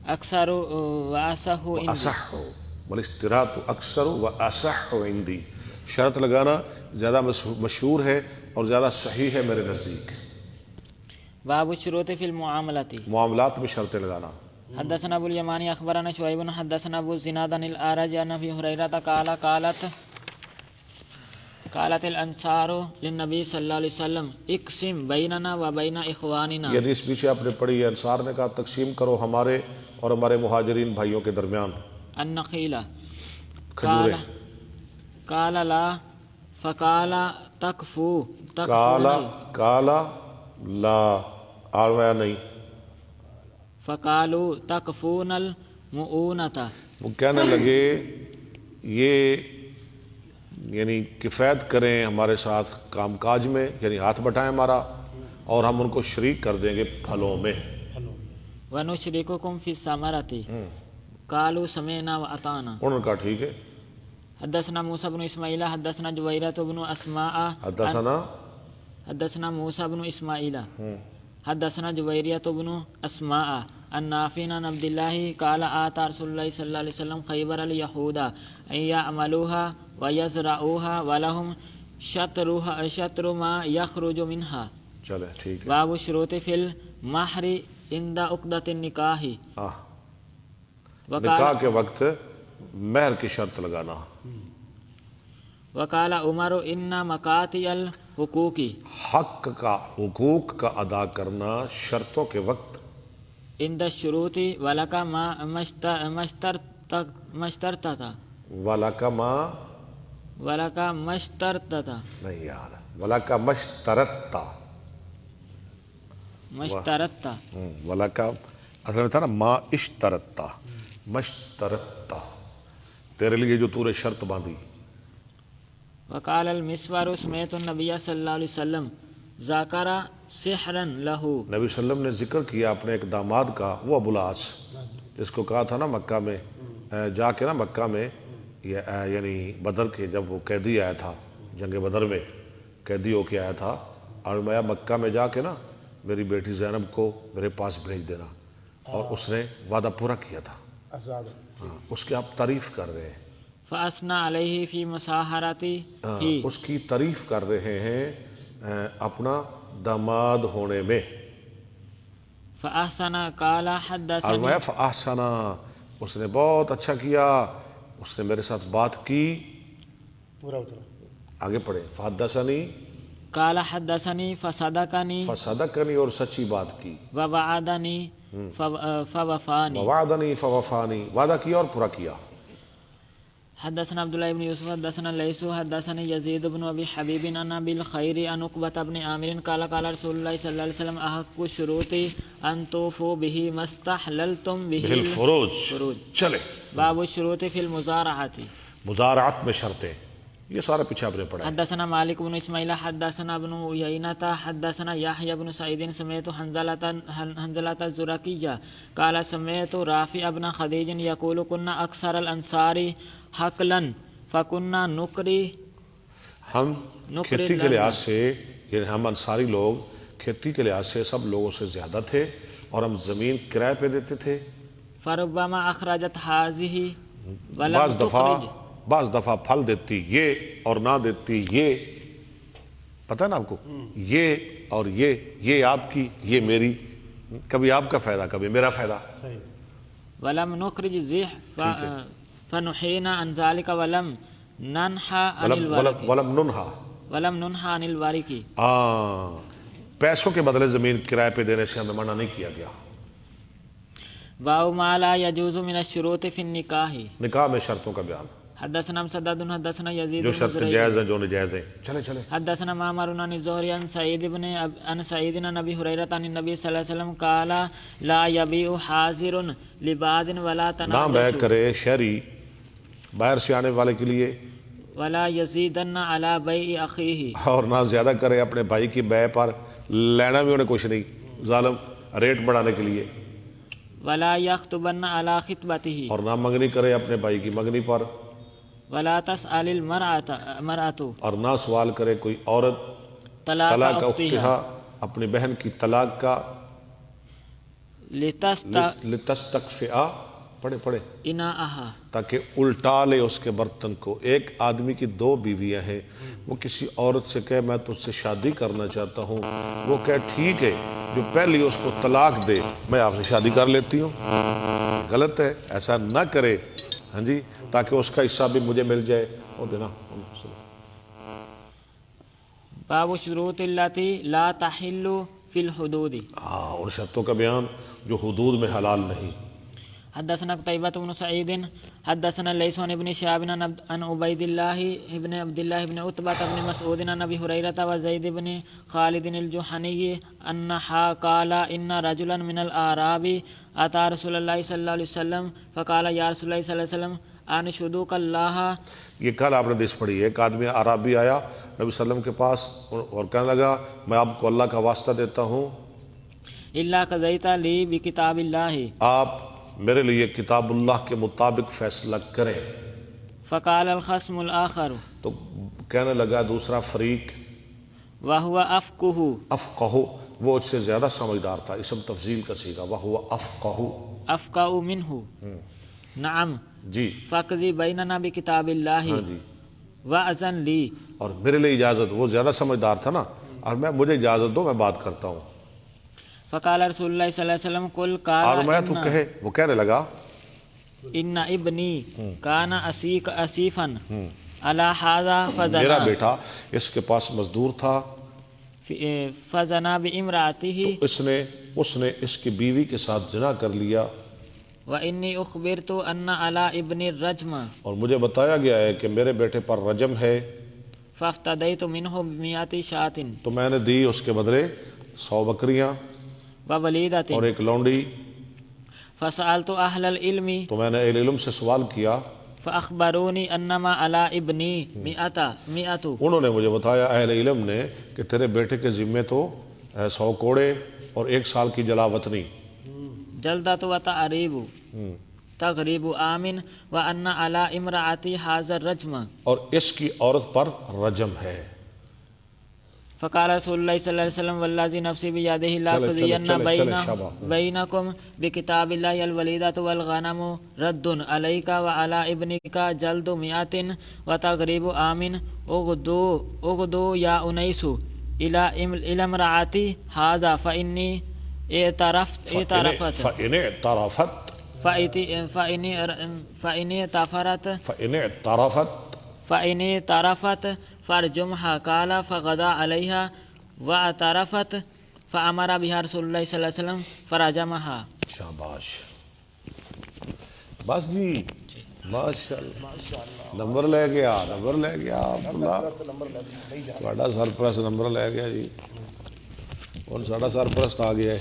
اکثر و اصح عندی۔ اصح، والاشتراط اکثر و اصح عندی، شرط لگانا زیادہ مشہور ہے اور زیادہ صحیح ہے میرے نزدیک۔ باب الشروط فی المعاملۃ۔ معاملات میں شرطیں لگانا۔ حدثنا ابو الیمانی اخبرنا شعیب حدثنا ابو الزناد عن الاعرج عن ابی ہریرہ قال قالت الانصار للنبی صلی اللہ علیہ وسلم اقسم بیننا و بین اخواننا۔ یہ حدیث پیچھے آپ نے پڑھی ہے، انصار نے کہا تقسیم کرو ہمارے اور ہمارے مہاجرین بھائیوں کے درمیان النخیلہ، کھجوریں۔ قال لا فقال تکفو کالا لا، آیا نہیں، فقالوا تکفون المؤونۃ۔ وہ کہنے لگے یہ یعنی کفایت کریں ہمارے ساتھ کام کاج میں، یعنی ہاتھ بٹائیں ہمارا، اور ہم ان کو شریک کر دیں گے پھلوں میں۔ ہلو، ونشرککم فی الثمرۃ، قالوا سمعنا واطعنا۔ انہوں نے کہا ٹھیک ہے۔ حدثنا موسیٰ بن اسماعیل حدثنا جویرۃ بن اسماء حدثنا موسیٰ بن اسماعیل حدثنا جویریۃ بن اسماء عن نافع عن عبد اللہ قال آتى رسول اللہ صلی اللہ علیہ وسلم خیبر الیہود ان یعملوها ویزرعوها ولهم شطر ما یخرج منها۔ چلے ٹھیک ہے۔ باب الشروط فی المہر عند عقدۃ النکاح۔ نکاح کے وقت مہر کی شرط لگانا۔ وقال عمر ان مقاطع الحقوق، حق کا، حقوق کا ادا کرنا شرطوں کے وقت، عند الشروط ولک ما اشترطت وَلَكَ مَا، ولک ما اشترطت نہیں یار، وَلَكَ مَشْتَرَطْتَ، وَلَكَ اصل میں تھا نا ما اشترطتا، مشترطتا، تیرے لیے جو تو نے شرط باندھی۔ وقال المسور سمعت النبی صلی اللہ علیہ وسلم ذکر سحرا لہو، نبی صلی اللہ علیہ وسلم نے ذکر کیا اپنے ایک داماد کا، وہ ابو العاص، جس کو کہا تھا نا مکہ میں جا کے نا مکہ میں یعنی بدر کے جب وہ قیدی آیا تھا، جنگ بدر میں قیدی ہو کے آیا تھا، اور میں مکہ میں جا کے نا میری بیٹی زینب کو میرے پاس بھیج دینا، اور اس نے وعدہ پورا کیا تھا۔ آزاد ہاں، اس کی آپ تعریف کر رہے ہیں، فَأَثْنَى عَلَيْهِ فِي مُسَاحَرَتِهِ، اس کی تعریف کر رہے ہیں اپنا داماد ہونے میں۔ فَأَحْسَنَ قَالَ اور حَدَّثَنِي، میں فَأَحْسَنَ، اس نے بہت اچھا کیا، اس نے میرے ساتھ بات کی۔ پورا اترا۔ آگے پڑھیں، فحدثنی، قَالَ حَدَّثَنِي فَصَدَقَنِي فصدقنی، اور سچی بات کی، وَوَعَدَنِي فَوَفَانِي۔ ووعدنی فوفانی، وعدہ کیا اور پورا کیا۔ حدثنا عبد الله بن يوسف حدثنا ليس حدثنا يزيد بن ابي حبيب عن ابي الخير عن عقبة بن عامر قال قال رسول الله صلى الله عليه وسلم احق الشروط ان توفوا به ما استحللتم به الفروج۔ چلے، باب الشروط في المزارعة۔ مزارعت میں شرطیں، یہ سارا پیچھے آپ نے پڑھا ہے۔ حدثنا مالك بن اسماعيل حدثنا ابن عيينة حدثنا يحيى بن سعيد سمعت حنظلة الزرقية قال سمعت رافع بن خديج يقول كنا اكثر الانصار حقلا فكنا نقري، ہم کھیتی کے لحاظ سے، یعنی ہم انصاری لوگ کھیتی کے لحاظ سے سب لوگوں سے زیادہ تھے، اور ہم زمین کرائے پہ دیتے تھے۔ فربما اخرجت هذه ولم تخرج، بعض دفعہ پھل دیتی یہ اور نہ دیتی یہ، پتہ ہے نا آپ کو، یہ اور یہ آپ کی، یہ میری، کبھی آپ کا فائدہ کبھی میرا فائدہ۔ صحیح۔ ولم نخرج زیح فنحینا عن ذلك ولم ننحى عن الورق، ولم ننہا، عن الورق۔ پیسوں کے بدلے زمین کرائے پہ دینے سے ہمیں منع نہیں کیا گیا۔ باب ما لا يجوز من الشروط في النکاح۔ نکاح میں شرطوں کا بیان، حدثنا مسدد حدثنا یزید جو بن شرطیں زريع جائز ہیں جو نجائز ہیں۔ چلے حدثنا معمر عن الزهري عن سعيد عن ابي هريره عن النبي صلى الله عليه وسلم قال لا يبيع حاضر لباد ولا نہ بیع تناجشوا کرے شہری باہر سے آنے والے کے لیے، ولا يزيدن على بيع اخيه، اور نہ زیادہ کرے اپنے بھائی کی بیع پر، لینا بھی انہیں کچھ نہیں، ظالم ریٹ بڑھانے کے لیے، ولا يخطبن على خطبته، اور نہ منگنی کرے اپنے بھائی کی منگنی پر، ولا تسأل المرأة اور نہ سوال کرے کوئی عورت طلاق طلاق اختها اختہا، اپنی بہن کی طلاق کا، لتستکفئ، پڑھے اناءها، تاکہ الٹا لے اس کے برتن کو۔ ایک آدمی کی دو بیویاں ہیں، وہ کسی عورت سے کہے میں تجھ سے شادی کرنا چاہتا ہوں، وہ کہے ٹھیک ہے، جو پہلی اس کو طلاق دے میں آپ سے شادی کر لیتی ہوں، غلط ہے، ایسا نہ کرے، ہاں جی، تاکہ اس کا حصہ بھی مجھے مل جائے، وہ دینا۔ باب شروط التي لا تحل في الحدود۔ اور شرطوں کا بیان جو حدود میں حلال نہیں۔ حدثنا قتيبة بن سعيد حدثنا ليس عن ابن شهاب عن عبيد الله بن عبد الله بن عتبة بن مسعود عن ابي هريرة وزيد بن خالد الجحني انها قال ان رجلا من الاعراب اتى رسول الله صلى الله عليه وسلم فقال يا رسول الله صلى الله عليه وسلم انشدوك الله، یہ کل آپ نے حدیث پڑھی ہے، ایک آدمی عربی آیا نبی صلی اللہ علیہ وسلم کے پاس اور کہنے لگا میں آپ کو اللہ کا واسطہ دیتا ہوں، الا قضيت لي بكتاب الله، آپ میرے لیے کتاب اللہ کے مطابق فیصلہ کریں۔ فقال الخصم الاخر، تو کہنے لگا دوسرا فریق، وهو افقه، افقہ، وہ اس سے زیادہ سمجھدار تھا، اسم تفضیل کا صیغہ، وہو افقہ، افقه منه، نعم، جی، فقضي بيننا بكتاب ہاں الله جی، واذن لي، اور میرے لیے اجازت، وہ زیادہ سمجھدار تھا نا، اور مجھے اجازت دو میں بات کرتا ہوں۔ فقال رسول اللہ صلی اللہ علیہ وسلم قل اور میں قال تو کہے، وہ کہنے لگا ان ابنی کان اسیفا علی هذا میرا فزنا بیٹا اس کے پاس مزدور تھا، فزنا بامرأته، تو اس نے اس کی بیوی کے ساتھ زنا کر لیا، وانی اخبرت ان علی ابن الرجم، اور مجھے بتایا گیا ہے کہ میرے بیٹے پر رجم ہے، فافتدیت منه بمئات شاة، تو میں نے دی اس کے بدلے 100 بکریاں ووليدة، اور ایک لونڈی، فسألت اہل العلم، تو میں نے اہل علم سے سوال کیا، فأخبروني أنما على ابني مئة انہوں نے مجھے بتایا اہل علم نے کہ تیرے بیٹے کے ذمے تو 100 کوڑے اور 1 سال کی جلا وطنی جلدة وتعريب تغریب آمن وأن على امرأتي هذا الرجم اور اس کی عورت پر رجم ہے. فقال رسول اللہ صلی اللہ علیہ وسلم والذی نفسی بیدہ لا قضین بینکم بکتاب اللہ الولیدۃ والغنم رد علیک وعلی ابنک جلد 100 وتغریب آمن اغدو یا انیس الی امرأتی ھذا فإنی اعترفت فإن اعترفت فرجمها قال فغدا عليها واعترفت فأمر بها رسول الله صلی اللہ علیہ وسلم فرجمها. شاباش بس جی ماشاءاللہ نمبر لے گیا عبداللہ تھوڑا سرپرست نمبر لے گیا جی اور ساڑا سرپرست آ گیا ہے.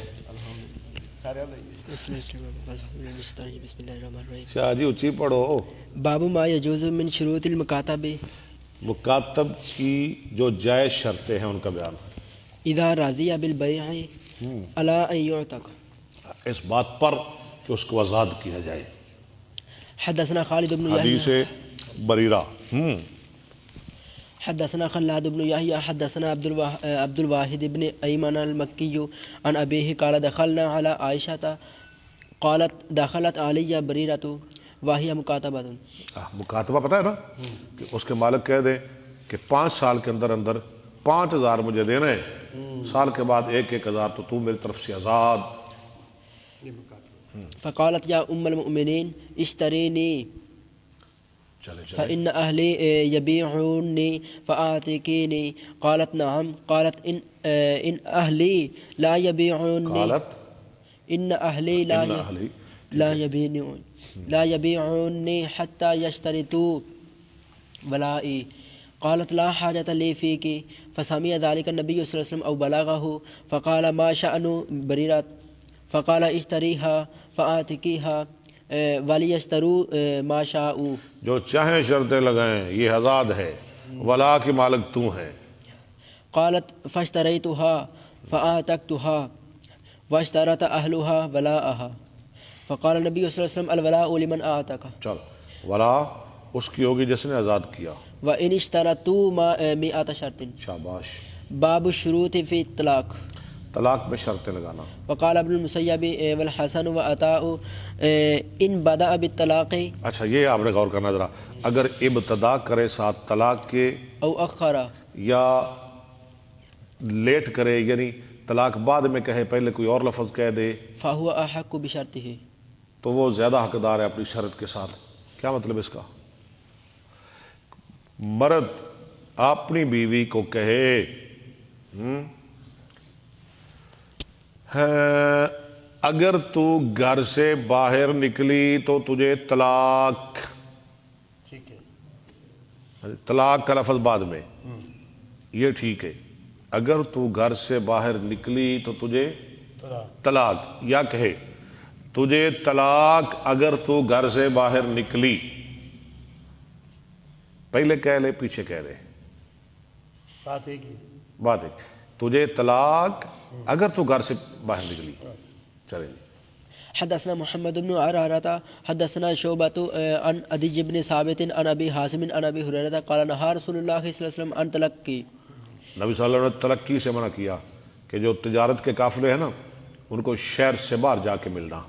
شاہ جی اچھی پڑھو. باب ما یجوز من شروط المکاتب مکاتب کی جو جائز شرطیں ہیں ان کا بیان. اذا راضی بالبیع علی ان یعتق اس بات پر کہ اس کو آزاد کیا جائے. حدثنا خالد بن حدیث یحییٰ بریرہ حدثنا خلاد بن یحییٰ حدثنا عبد الواحد بن ایمن المکی عن ابیہ قال دخلنا علی عائشہ قالت دخلت علی بریرۃ وہی مکاتبۃ. مکاتبہ پتہ ہے نا کہ اس کے مالک کہہ دیں کہ 5 سال کے اندر 5000 مجھے دینا ہے، سال کے بعد 1,000 تو میری طرف سے آزاد. فقالت یا ام المؤمنین اشترینی فإن اہلی یبیعونی فآتکینی. قالت نعم. قالت ان اہلی لا یبیعونی ان اہلی لا یبیعونی حتی یشترطوا ولائی. قالت لا حاجة لي فيك. فسمع ذلك النبي صلى الله عليه وسلم أو بلغه فقال ما شأن بريرة؟ فقال اشتريها فآتكيها وليشتروا ما شاءوا. جو چاہیں شرطیں لگائیں یہ آزاد ہے، ولا کی مالک تو ہے. قالت فاشتريتها فآتكتها واشترط أهلها ولاءها. فقال النبي صلى الله عليه وسلم الولاء لمن آتك. چل ولا اس کی ہوگی جس نے آزاد کیا. وإن اشترطوا 100 شرط. شاباش. باب الشروط في الطلاق. طلاق میں شرطیں لگانا. وقال ابن المسیب والحسن وعطاء ان بدأ بالطلاق. اچھا یہ آپ نے غور کرنا ذرا، اگر ابتدا کرے ساتھ طلاق کے او اخر یا لیٹ کرے یعنی طلاق بعد میں کہے پہلے کوئی اور لفظ کہہ دے فهو احق بشرطه تو وہ زیادہ حقدار ہے اپنی شرط کے ساتھ. کیا مطلب اس کا؟ مرد اپنی بیوی کو کہے اگر تو گھر سے باہر نکلی تو تجھے طلاق. ٹھیک ہے، طلاق کا لفظ بعد میں، یہ ٹھیک ہے. اگر تو گھر سے باہر نکلی تو تجھے طلاق، یا کہے تجھے طلاق اگر تو گھر سے باہر نکلی. پہلے کہہ لے پیچھے کہہ لے، بات ایک ہی. بات ایک. تجھے طلاق اگر تو گھر سے باہر نکلی. چلیں. حدثنا محمد بن عرارة حدثنا شعبة عن عدي بن ثابت عن ابي حازم عن ابي هريرة قال نهى رسول الله صلى الله عليه وسلم عن تلقي. نبی صلی اللہ علیہ وسلم نے تلقی سے منع کیا کہ جو تجارت کے قافلے ہیں نا ان کو شہر سے باہر جا کے ملنا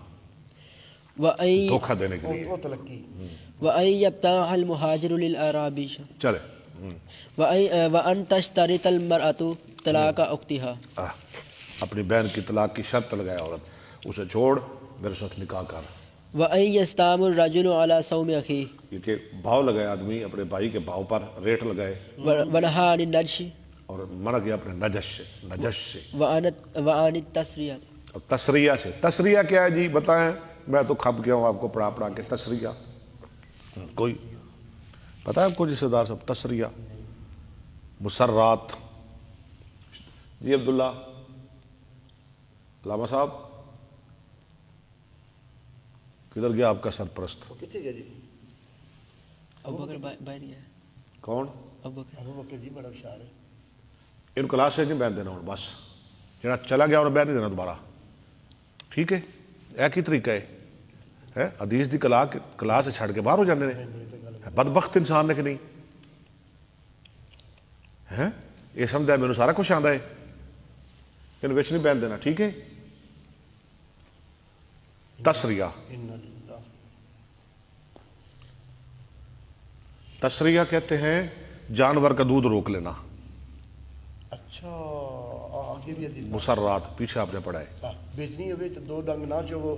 دھوکہ دینے کے لیے. وہ تلقی. وأن يبتاع المهاجر للأعرابي. چلے. وأن تشترط المرأة طلاق أختها. اپنی بہن کی طلاق کی شرط لگایا عورت، اسے چھوڑ میرے ساتھ نکاح کر. وأن يستام الرجل على صوم أخيه. یہ کہ بھاؤ لگائے آدمی اپنے بھائی کے بھاؤ پر ریٹ لگائے. ونهى عن النجش. اور منع کیا اپنے نجش سے. وعن التسریہ. اور تسریہ سے. تسریہ کیا ہے جی بتائیں؟ میں تو کھپ گیا ہوں آپ کو پڑھا کے. تسریہ کوئی پتہ ہے آپ کو؟ جس دار صاحب تسریہ مسرات. جی عبداللہ علامہ صاحب کدھر گیا آپ کا سرپرست؟ کتنے گیا جی؟ ابو بکر باہر گیا ہے. کون؟ ابو بکر. ابو بکر جی بڑا ہوشیار ہے. ان کلاس سے نہیں بہن دینا ہوں بس جہاں چلا گیا اور بہن نہیں دینا دوبارہ. ٹھیک ہے ایک ہی طریقہ ہے حدیث دی کلاس سے چھڑ کے باہر ہو جاتے ہیں. بدبخت انسان نے کہ نہیں ہے یہ سمجھا میرے سارا کچھ آتا ہے ان وچ نہیں بہن دینا. ٹھیک ہے تسریہ. تسریہ کہتے ہیں جانور کا دودھ روک لینا. اچھا آگے بھی حدیث مسرات پیچھے آپ نے پڑھا ہے. بیچنی ہوئے تو دو ڈنگ نہ جو وہ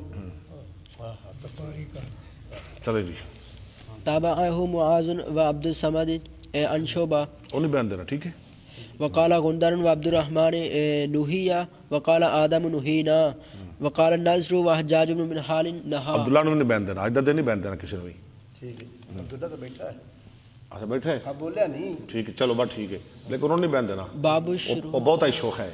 تفاری کا. چلے جی تابعہ معاذ و عبد الصمد عن شعبہ انہیں بیان دینا. ٹھیک ہے وقال غندر و عبد الرحمن نہیہ وقال آدم نہینا وقال النضر و حجاج بن منہال نہا. عبداللہ نے بیان دینا اجدہ دے نہیں بیان دینا کسی نے بھی. ٹھیک ہے عبداللہ تو بیٹھا ہے. اچھا بیٹھے ہیں اب بولیا نہیں. ٹھیک ہے چلو بات ٹھیک ہے لیکن انہوں نے نہیں بیان دینا. باب الشروع. وہ بہت ہی شوق ہے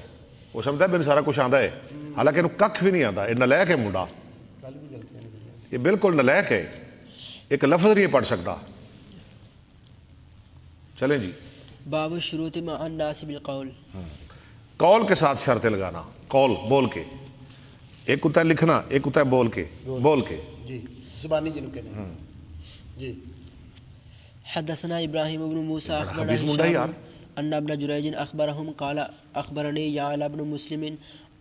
وہ سمجھتا ہے میرے سارا کچھ آتا ہے حالانکہ انہوں ککھ بھی نہیں آتا. یہ نلائق ہے منڈا کل بھی غلطیاں نہیں. یہ بالکل نلائق ہے ایک لفظ نہیں پڑھ سکتا. چلیں جی باب الشروط مع الناس بالقول. قول کے ساتھ شرطیں لگانا. قول بول کے ایک ہوتا ہے لکھنا ایک ہوتا ہے بول کے. جی زبانی جنوں کہنے ہیں. جی حدثنا ابراہیم بن موسى اخبرنا حدیث منڈا یار. هشام ان ابن جريج اخبرهم قال اخبرني يعلى بن مسلم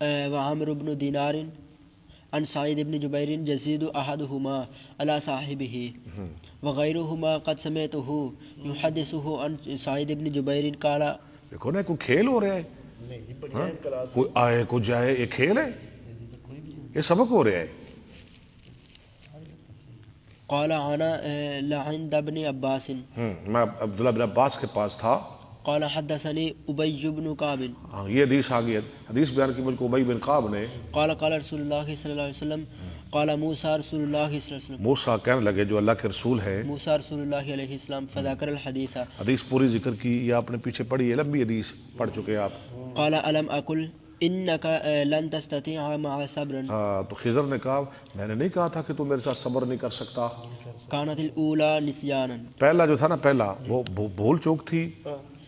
وعمرو بن دينار عن سعيد بن جبير يزيد احدهما على صاحبه وغيرهما قد سمعته يحدثه عن سعيد بن جبير قال. دیکھو نا کوئی کھیل ہو رہا ہے نہیں یہ بڑھیا ہے کلاس. کوئی آئے کوئی جائے یہ کھیل ہے یہ سبق ہو رہا ہے. قال انا لعند ابن عباس. میں عبداللہ بن عباس کے پاس تھا. قال حدثني ابي بن كعب. ہاں یہ حدیث آ گئی ہے. حدیث بیان کی مجھ کو ابی بن کعب نے. قال قال رسول الله صلی اللہ علیہ وسلم قال موسى رسول الله صلی اللہ علیہ وسلم. موسیٰ کہنے لگے جو اللہ کے رسول ہے. موسى رسول اللہ علیہ السلام فذكر الحديث. حدیث پوری ذکر کی یہ آپ نے پیچھے پڑھی ہے لمبی حدیث پڑھ چکے ہیں آپ. قال الم اقل انك لن تستطيع مع صبر. ہاں تو خضر نے کہا میں نے نہیں کہا تھا کہ تم میرے ساتھ صبر نہیں کر سکتا. كانت الاولى نسيانا. پہلا جو تھا نا پہلا وہ بھول چوک تھی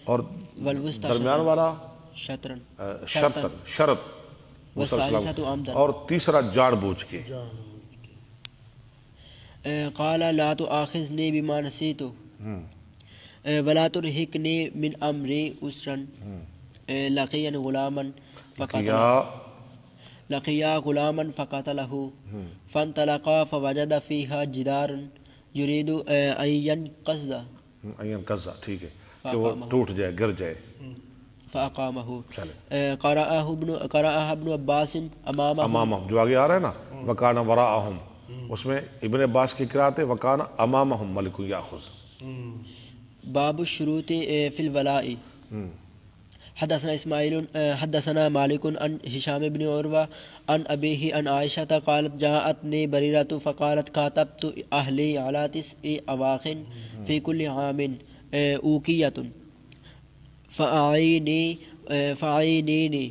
اور والوسطى درمیان والا شطرا شرط والثالثة عمدا. اور تیسرا جان بوجھ کے. قال لا تؤاخذني بما نسيت ولا ترهقني من امري اسرا. لقيا غلاما فقتله فانطلقا فوجد فيها جدارا يريد ان ينقض. ٹھیک ہے کہ وہ ٹوٹ جائے گر جائے. فاقامه. قرأها ابن عباس امامه جو آگے آ رہا ہے نا وکان وراءہم اس میں ابن عباس کی قرات ہے وکان امامہم ملک یاخذ. باب الشروط في الولاء. حدثنا اسماعیل حدثنا مالک عن هشام بن عروہ عن ابیہ عن عائشہ قالت جاءتنی بریرۃ فقالت کاتبت اہلی علی 9 اواخ فی کل عام اوقیۃ فاعینینی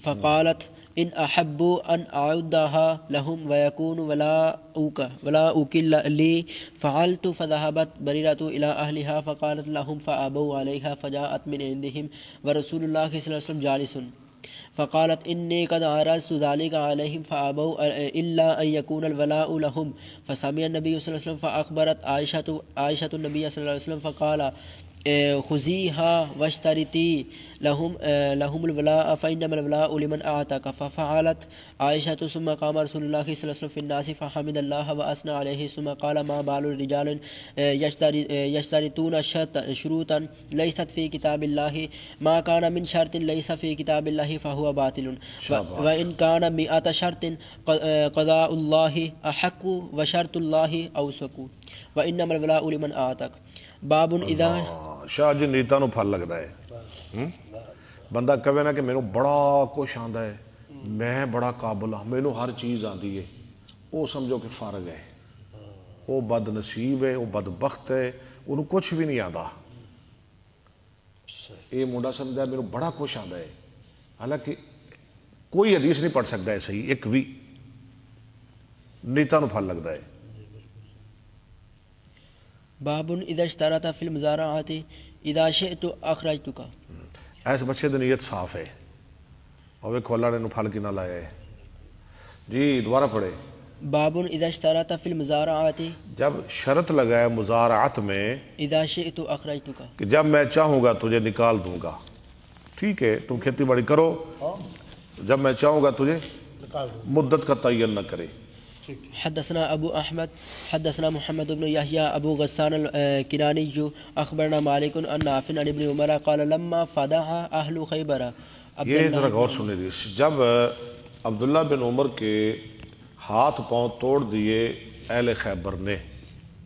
فقالت ان احبوا ان اعدها لهم ويكون ولاؤك لي فعلت. فذهبت بريرة الى اهلها فقالت لهم فابوا عليها فجاءت من عندهم ورسول الله صلى الله عليه وسلم جالس فقالت اني قد عرضت ذلك عليهم فابوا الا ان يكون الولاء لهم. فسمع النبي صلى الله عليه وسلم فاخبرت عائشة النبي صلى الله عليه وسلم فقال خذيها واشترطي لهم الولاء فإنما الولاء لمن أعتق. ففعلت عائشة ثم قام رسول الله صلى الله عليه وسلم في الناس فحمد الله وأثنى عليه ثم قال ما بال الرجال يشترطون شروطا ليست في كتاب الله ما كان من شرط ليس في كتاب الله فهو باطل وإن كان 100 شرط قضاء الله أحق وشرط الله أوثق وإنما الولاء لمن أعتق. باب اذا شاہ جی نیتا نو پھل لگتا ہے. بندہ کہے نا کہ میرے بڑا کچھ آندا ہے میں بڑا قابل ہوں میرے ہر چیز آتی ہے وہ سمجھو کہ فارغ ہے وہ بد نصیب ہے وہ بدبخت ہے انہوں کچھ بھی نہیں آتا. یہ منڈا سمجھا میرے بڑا کچھ آتا ہے حالانکہ کوئی حدیث نہیں پڑھ سکتا ہے صحیح ایک بھی. نیتا نو پھل لگتا ہے. باب اذا اشترط في المزارعات اذا شئت اخرجتك. ایسے بچے دی نیت صاف ہے اور ویکھو اللہ نے پھل کی نہ لایا ہے. جی دوبارہ پڑھے. باب اذا اشترط في المزارعات جب شرط لگائے مزارعت میں اذا شئت اخرجتك کہ جب میں چاہوں گا تجھے نکال دوں گا. ٹھیک ہے تم کھیتی باڑی کرو، جب میں چاہوں گا تجھے مدت کا تعین نہ کرے. حدثنا ابو احمد حدثنا محمد بن يحيى ابو غسان الكناني اخبرنا مالك عن نافع عن ابن عمر قال لما فدع اهل خيبر. یہ ذرا غور سنیے. جب عبداللہ بن عمر کے ہاتھ پاؤں توڑ دیے اہل خیبر نے،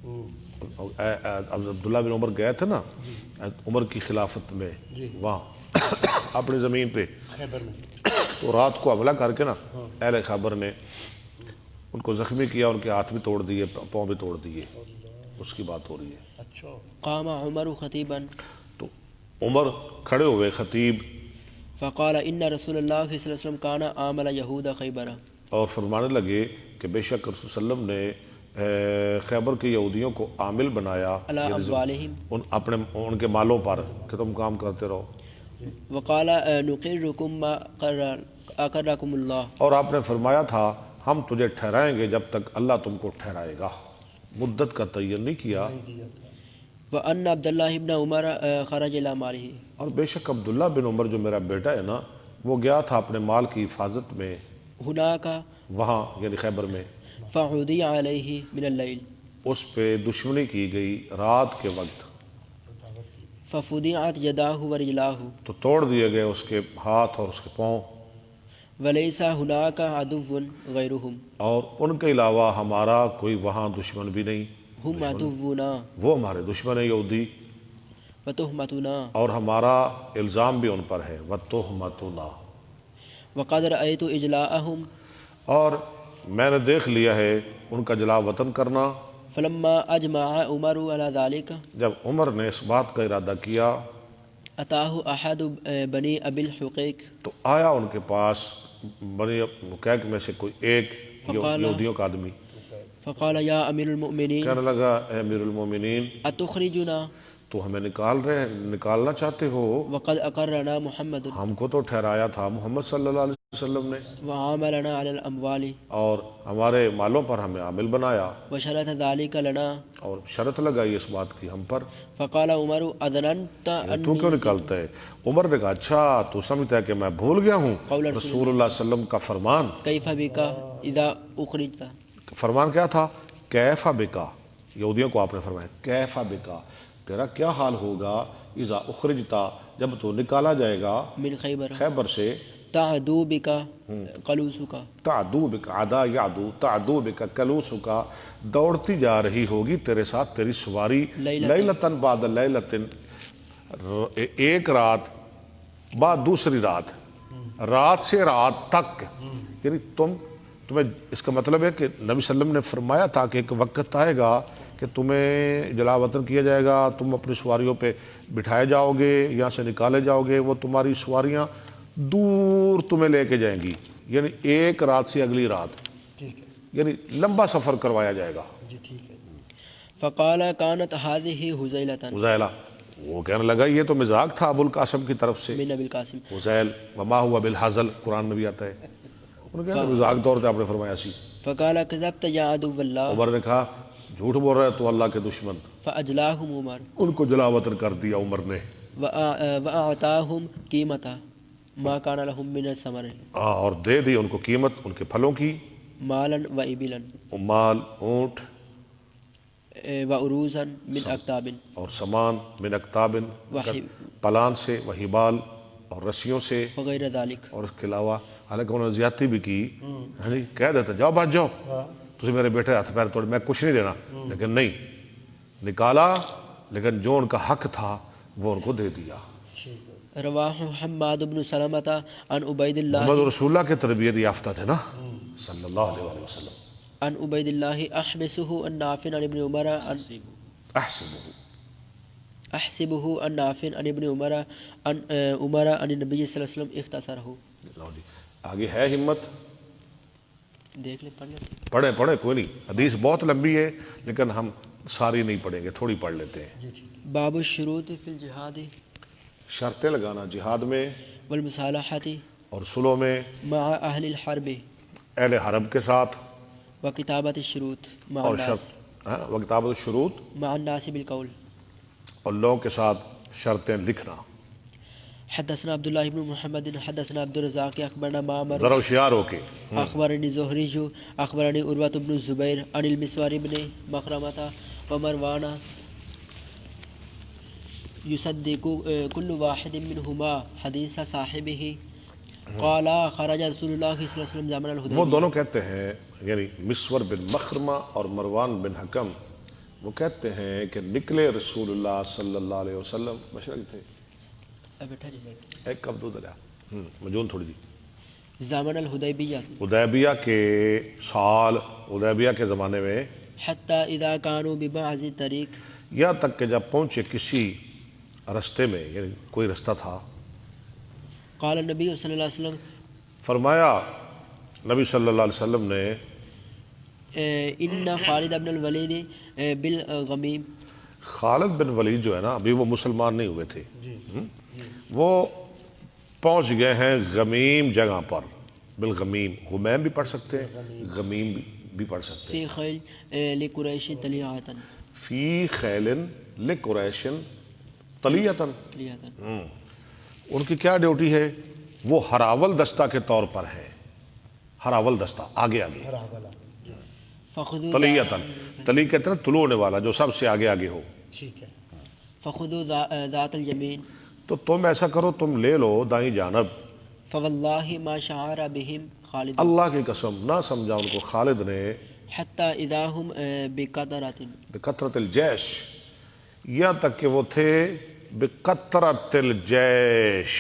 عبداللہ بن عمر گئے تھے نا عمر کی خلافت میں وہاں اپنی زمین پہ، تو رات کو حملہ کر کے نا اہل خیبر نے ان کو زخمی کیا، ان کے ہاتھ بھی توڑ دیے، پاؤں بھی توڑ دیے. اس کی بات ہو رہی ہے. قام عمر خطیبا، تو عمر کھڑے ہوئے خطیب، فقال ان رسول اللہ صلی اللہ علیہ وسلم کان عامل یہود خیبر، اور فرمانے لگے کہ بے شک رسول صلی اللہ علیہ وسلم نے خیبر کے یہودیوں کو عامل بنایا علی اموالہم، ان کے مالوں پر کہ تم کام کرتے رہو. وقال نقرکم ما اقرکم اللہ، اور آپ نے فرمایا تھا ہم تجھے ٹھہرائیں گے جب تک اللہ تم کو ٹھہرائے گا. مدت کا تعین نہیں کیا. وان عبداللہ ابن عمر خرج الی مالہ، اور بے شک عبداللہ بن عمر جو میرا بیٹا ہے نا وہ گیا تھا اپنے مال کی حفاظت میں ہناک وہاں یعنی خیبر میں. فعودی علیہ من اللیل، اس پہ دشمنی کی گئی رات کے وقت، ففدعت یداہ ورجلاہ، تو توڑ دیے گئے اس کے ہاتھ اور اس کے پاؤں. ولیس ہناک عدو غیرہم، اور ان کے علاوہ ہمارا کوئی وہاں دشمن بھی نہیں. ہم عدونا وہ ہمارے دشمن ہیں یہودی، وتہمتنا، اور ہمارا الزام بھی ان پر ہے. وَتُهْمَتُنَا، وقد رأیت اجلاءہم، اور میں نے دیکھ لیا ہے ان کا جلا وطن کرنا. فلما اجمع عمر علی ذلک، جب عمر نے اس بات کا ارادہ کیا اتاہ احد بنی ابی الحقیق، تو آیا ان کے پاس بنی حقیق میں سے کوئی ایک یہودیوں کا آدمی، فقال یا امیر المؤمنین کہنے لگا اے امیر المومنین اتخرجنا، تو ہمیں نکالنا چاہتے ہو؟ وقد اقرنا محمد ہم کو تو ٹھہرایا تھا محمد صلی اللہ علیہ وسلم نے، وعاملنا علی الاموال، اور ہمارے مالوں پر ہمیں عامل بنایا، وشرط ذلك لنا، اور شرط لگائی اس بات کی ہم پر. فقال عمر اذننت تو کیوں نکالتا ہے؟ عمر نے کہا اچھا تو سمجھتا ہے کہ میں بھول گیا ہوں قول رسول اللہ صلی اللہ علیہ وسلم کا فرمان. کیف بکا اذا اخرجت، فرمان کیا تھا؟ کیفا بکا. یہودیوں کو آپ نے فرمایا کیفا بکا، تیرا کیا حال ہوگا اذا اخرجتا، جب تو نکالا جائے گا من خیبر، خیبر سے. تعدو بکا قلوسک، تعدو بکا، عدا یعدو، تعدو بکا کلوسکا، دوڑتی جا رہی ہوگی تیرے ساتھ تیری سواری، لیلتن بعد لیلتن، ایک رات بعد دوسری رات، رات سے رات تک. یعنی تمہیں اس کا مطلب ہے کہ نبی صلی اللہ علیہ وسلم نے فرمایا تھا کہ ایک وقت آئے گا کہ تمہیں جلا وطن کیا جائے گا، تم اپنی سواریوں پہ بٹھائے جاؤ گے، یہاں سے نکالے جاؤ گے، وہ تمہاری سواریاں دور تمہیں لے کے جائیں گی، یعنی ایک رات سے اگلی رات، یعنی لمبا سفر کروایا جائے گا. فقال كانت هذه حزیلۃ، حزیلہ، وہ کہنے لگا یہ تو مزاق تھا ابو القاسم کی طرف سے. من ابی القاسم، حزیل وما ہوا بالحزل، قرآن میں بھی آتا ہے. انہوں نے کہا مزاق طور پہ آپ نے فرمایا سی. فقال كذبت یا عدو اللہ، عمر نے کہا جھوٹ بول رہا ہے تو اللہ کے دشمن. فاجلاهم عمر، ان کو جلا وطن کر دیا عمر نے، واعطاهم قیمتا ما كان لهم من الثمر، اور دے دی ان کو قیمت ان کے پھلوں کی، مالا وابلا مال اونٹ، وعروزا من اکتاب، اور سامان، من اکتاب پلان سے، وحبال اور رسیوں سے، وغیر ذلك. اور اس کے علاوہ حالانکہ انہوں نے زیادتی بھی کی، کہہ دیتا جاؤ بات جاؤ، تجھے میرے بیٹے ہاتھ پیر توڑے، میں کچھ نہیں دینا، لیکن نہیں نکالا، لیکن جو ان کا حق تھا وہ ان کو دے دیا. رواہ حماد بن سلمۃ عن عبید اللہ، محمد رسول اللہ کے تربیت یافتہ تھے نا صلی اللہ علیہ وآلہ وسلم. عن عبید اللہ احبسہ عن نافع عن ابن عمر، احسبہ عن نافع عن ابن عمر عن عمر عن النبی صلی اللہ علیہ وسلم اختصرہ. آگے ہے ہمت، دیکھ لیں، پڑھ لیں، پڑھے کوئی نہیں، حدیث بہت لمبی ہے لیکن ہم ساری نہیں پڑھیں گے، تھوڑی پڑھ لیتے ہیں۔ باب الشروط فی الجہاد شرطیں لگانا جہاد میں والمصالحۃ اور صلح میں مع اہل الحرب اہل حرب کے ساتھ، وکتابت الشروط مع اور الناس شرط وکتابت الشروط، مع الناس بالقول۔ اور لوگوں کے ساتھ شرطیں لکھنا۔ حدثنا عبد الله بن محمد حدثنا عبد الرزاق اخبرنا معمر ذرا ہوشیار ہو کے اخبرني زهري اخبرني عروة بن الزبير عن المسور بن مخرمة ومروان يصدق كل واحد منهما حديث صاحبه قال خرج رسول الله صلى الله عليه وسلم زمن وہ الحديبية۔ دونوں کہتے ہیں، یعنی مسور بن مخرمہ اور مروان بن حکم، وہ کہتے ہیں کہ نکلے رسول اللہ صلی اللہ علیہ وسلم، مشرق تھے، ایک کپ دودھ لیا مجون تھوڑی جی، زمن الحدیبیہ حدیبیہ کے سال، حدیبیہ کے زمانے میں، حتی اذا كانوا ببعض طریق، یہاں تک کہ جب پہنچے کسی رستے میں، یعنی کوئی رستہ تھا، قال النبی صلی اللہ علیہ وسلم فرمایا نبی صلی اللہ علیہ وسلم نے ان خالد بن الولید بالغمیم، خالد بن ولید جو ہے نا، ابھی وہ مسلمان نہیں ہوئے تھے، وہ پہنچ گئے ہیں غمیم جگہ پر، بالغمیم، غمیم بھی پڑھ سکتے ہیں، غمیم بھی پڑھ سکتے ہیں، فی خیل لقریش طلیعۃ، فی خیل لقریش طلیعۃ، ان کی کیا ڈیوٹی ہے؟ وہ ہراول دستہ کے طور پر ہے، ہراول دستہ آگے آگے، فخذوا طلیعۃ، تلی کہتے ہیں طلوع ہونے والا، جو سب سے آگے آگے ہو، فخذوا ذات الیمین، تو تم ایسا کرو، تم لے لو دائیں جانب، فواللہ ما شعر بهم خالد اللہ کی قسم نہ سمجھا ان کو خالد نے، حتی اذا هم بقطرۃ، بکثرت الجیش، یہاں تک کہ وہ تھے بکثرت الجیش،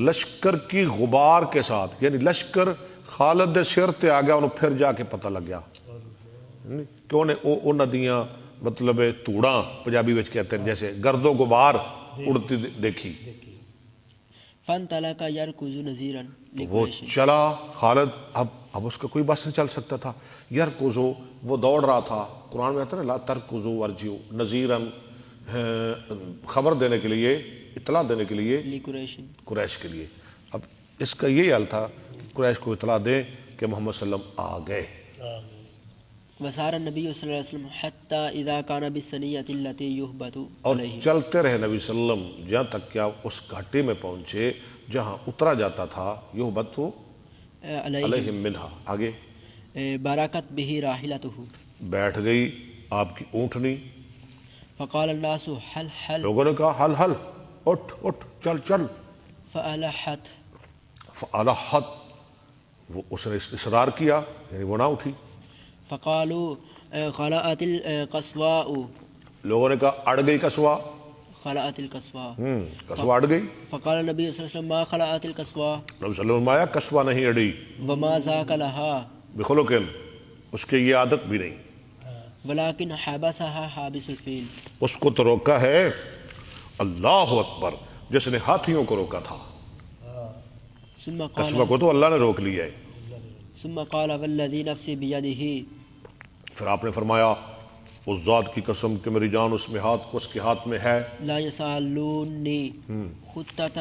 لشکر کی غبار کے ساتھ، یعنی لشکر خالد دے سر تے آ گیا، انہوں پھر جا کے پتہ لگ گیا کہ انہیں ندیاں مطلب توڑاں پنجابی وچ کہتے ہیں، جیسے گرد و غبار اڑتی دیکھی، فانطلق يركض نذيرا وہ لقریش، چلا خالد، اب اس کا کوئی بس نہیں چل سکتا تھا، یرکضو، وہ دوڑ رہا تھا، قرآن میں آتا ہے لا ترکضوا وارجعوا نذیرا، خبر دینے کے لیے، اطلاع دینے کے لیے لقریش، قریش کے لیے۔ اب اس کا یہی حل تھا، قریش کو اطلاع دیں کہ محمد صلی اللہ علیہ وسلم آ گئے۔ وسار النبی صلی اللہ علیہ وسلم حتی اذا کان بالثنیۃ التي یہبط اور علیہ، چلتے رہے نبی صلی اللہ علیہ وسلم جہاں تک کیا اس گھاٹی میں پہنچے جہاں اترا جاتا تھا، یہبط علیہ علیہم منہا، آگے بارکت به راحلتہ، بیٹھ گئی آپ کی اونٹنی، فقال الناس حل حل، لوگوں نے کہا حل حل، اٹھ اٹھ، چل چل، فالحت، فالحت، وہ اس نے اصرار کیا، یعنی وہ نہ اٹھی، فقالوا خلعت القصواء، لوگوں نے کہا اڑ گئی کسوا، خلعت القصواء، کسوا اڑ گئی، فقال النبی صلی اللہ علیہ وسلم ما خلعت القصواء نبی صلی اللہ علیہ وسلم آیا کسوا نہیں اڑی، وما ذاک لها، بخلقن، اس کی یہ عادت بھی نہیں، ولكن حبسها حابس الفیل، اس کو تو روکا ہے اللہ اکبر، جس نے ہاتھیوں کو روکا تھا، ثم کسوا قال کو تو اللہ نے روک لیا ہے۔ ثم قال والذی نفسی بیدہ، پھر آپ نے فرمایا اس ذات کی قسم کہ میری جان اس میں ہاتھ کو اس کے ہاتھ میں ہے، لا یسالونی خطۃ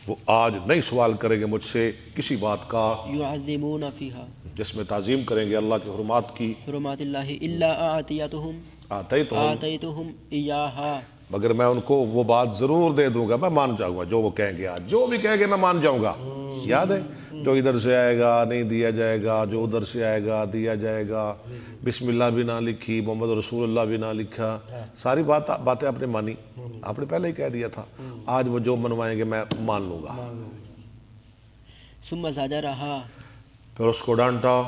وہ آج نہیں سوال کریں گے مجھ سے کسی بات کا یعظمون فیہا جس میں تعظیم کریں گے اللہ کی حرمات کی، حرمات اللہ الا اعطیتہم آتے تو آتیتہم ایاہا، مگر میں ان کو وہ بات ضرور دے دوں گا، میں مان جاؤں گا جو وہ کہیں گے، آج جو بھی کہیں گے میں مان جاؤں گا، یاد ہے جو ادھر سے آئے گا نہیں دیا جائے گا، جو ادھر سے آئے گا دیا جائے گا، بسم اللہ بھی نہ لکھی، محمد رسول اللہ بھی نہ لکھا، ساری باتیں آپ نے مانی، آپ نے پہلے ہی کہہ دیا تھا، آج وہ جو منوائیں گے میں مان لوں گا۔ ثم زجرہا پھر اس کو ڈانٹا،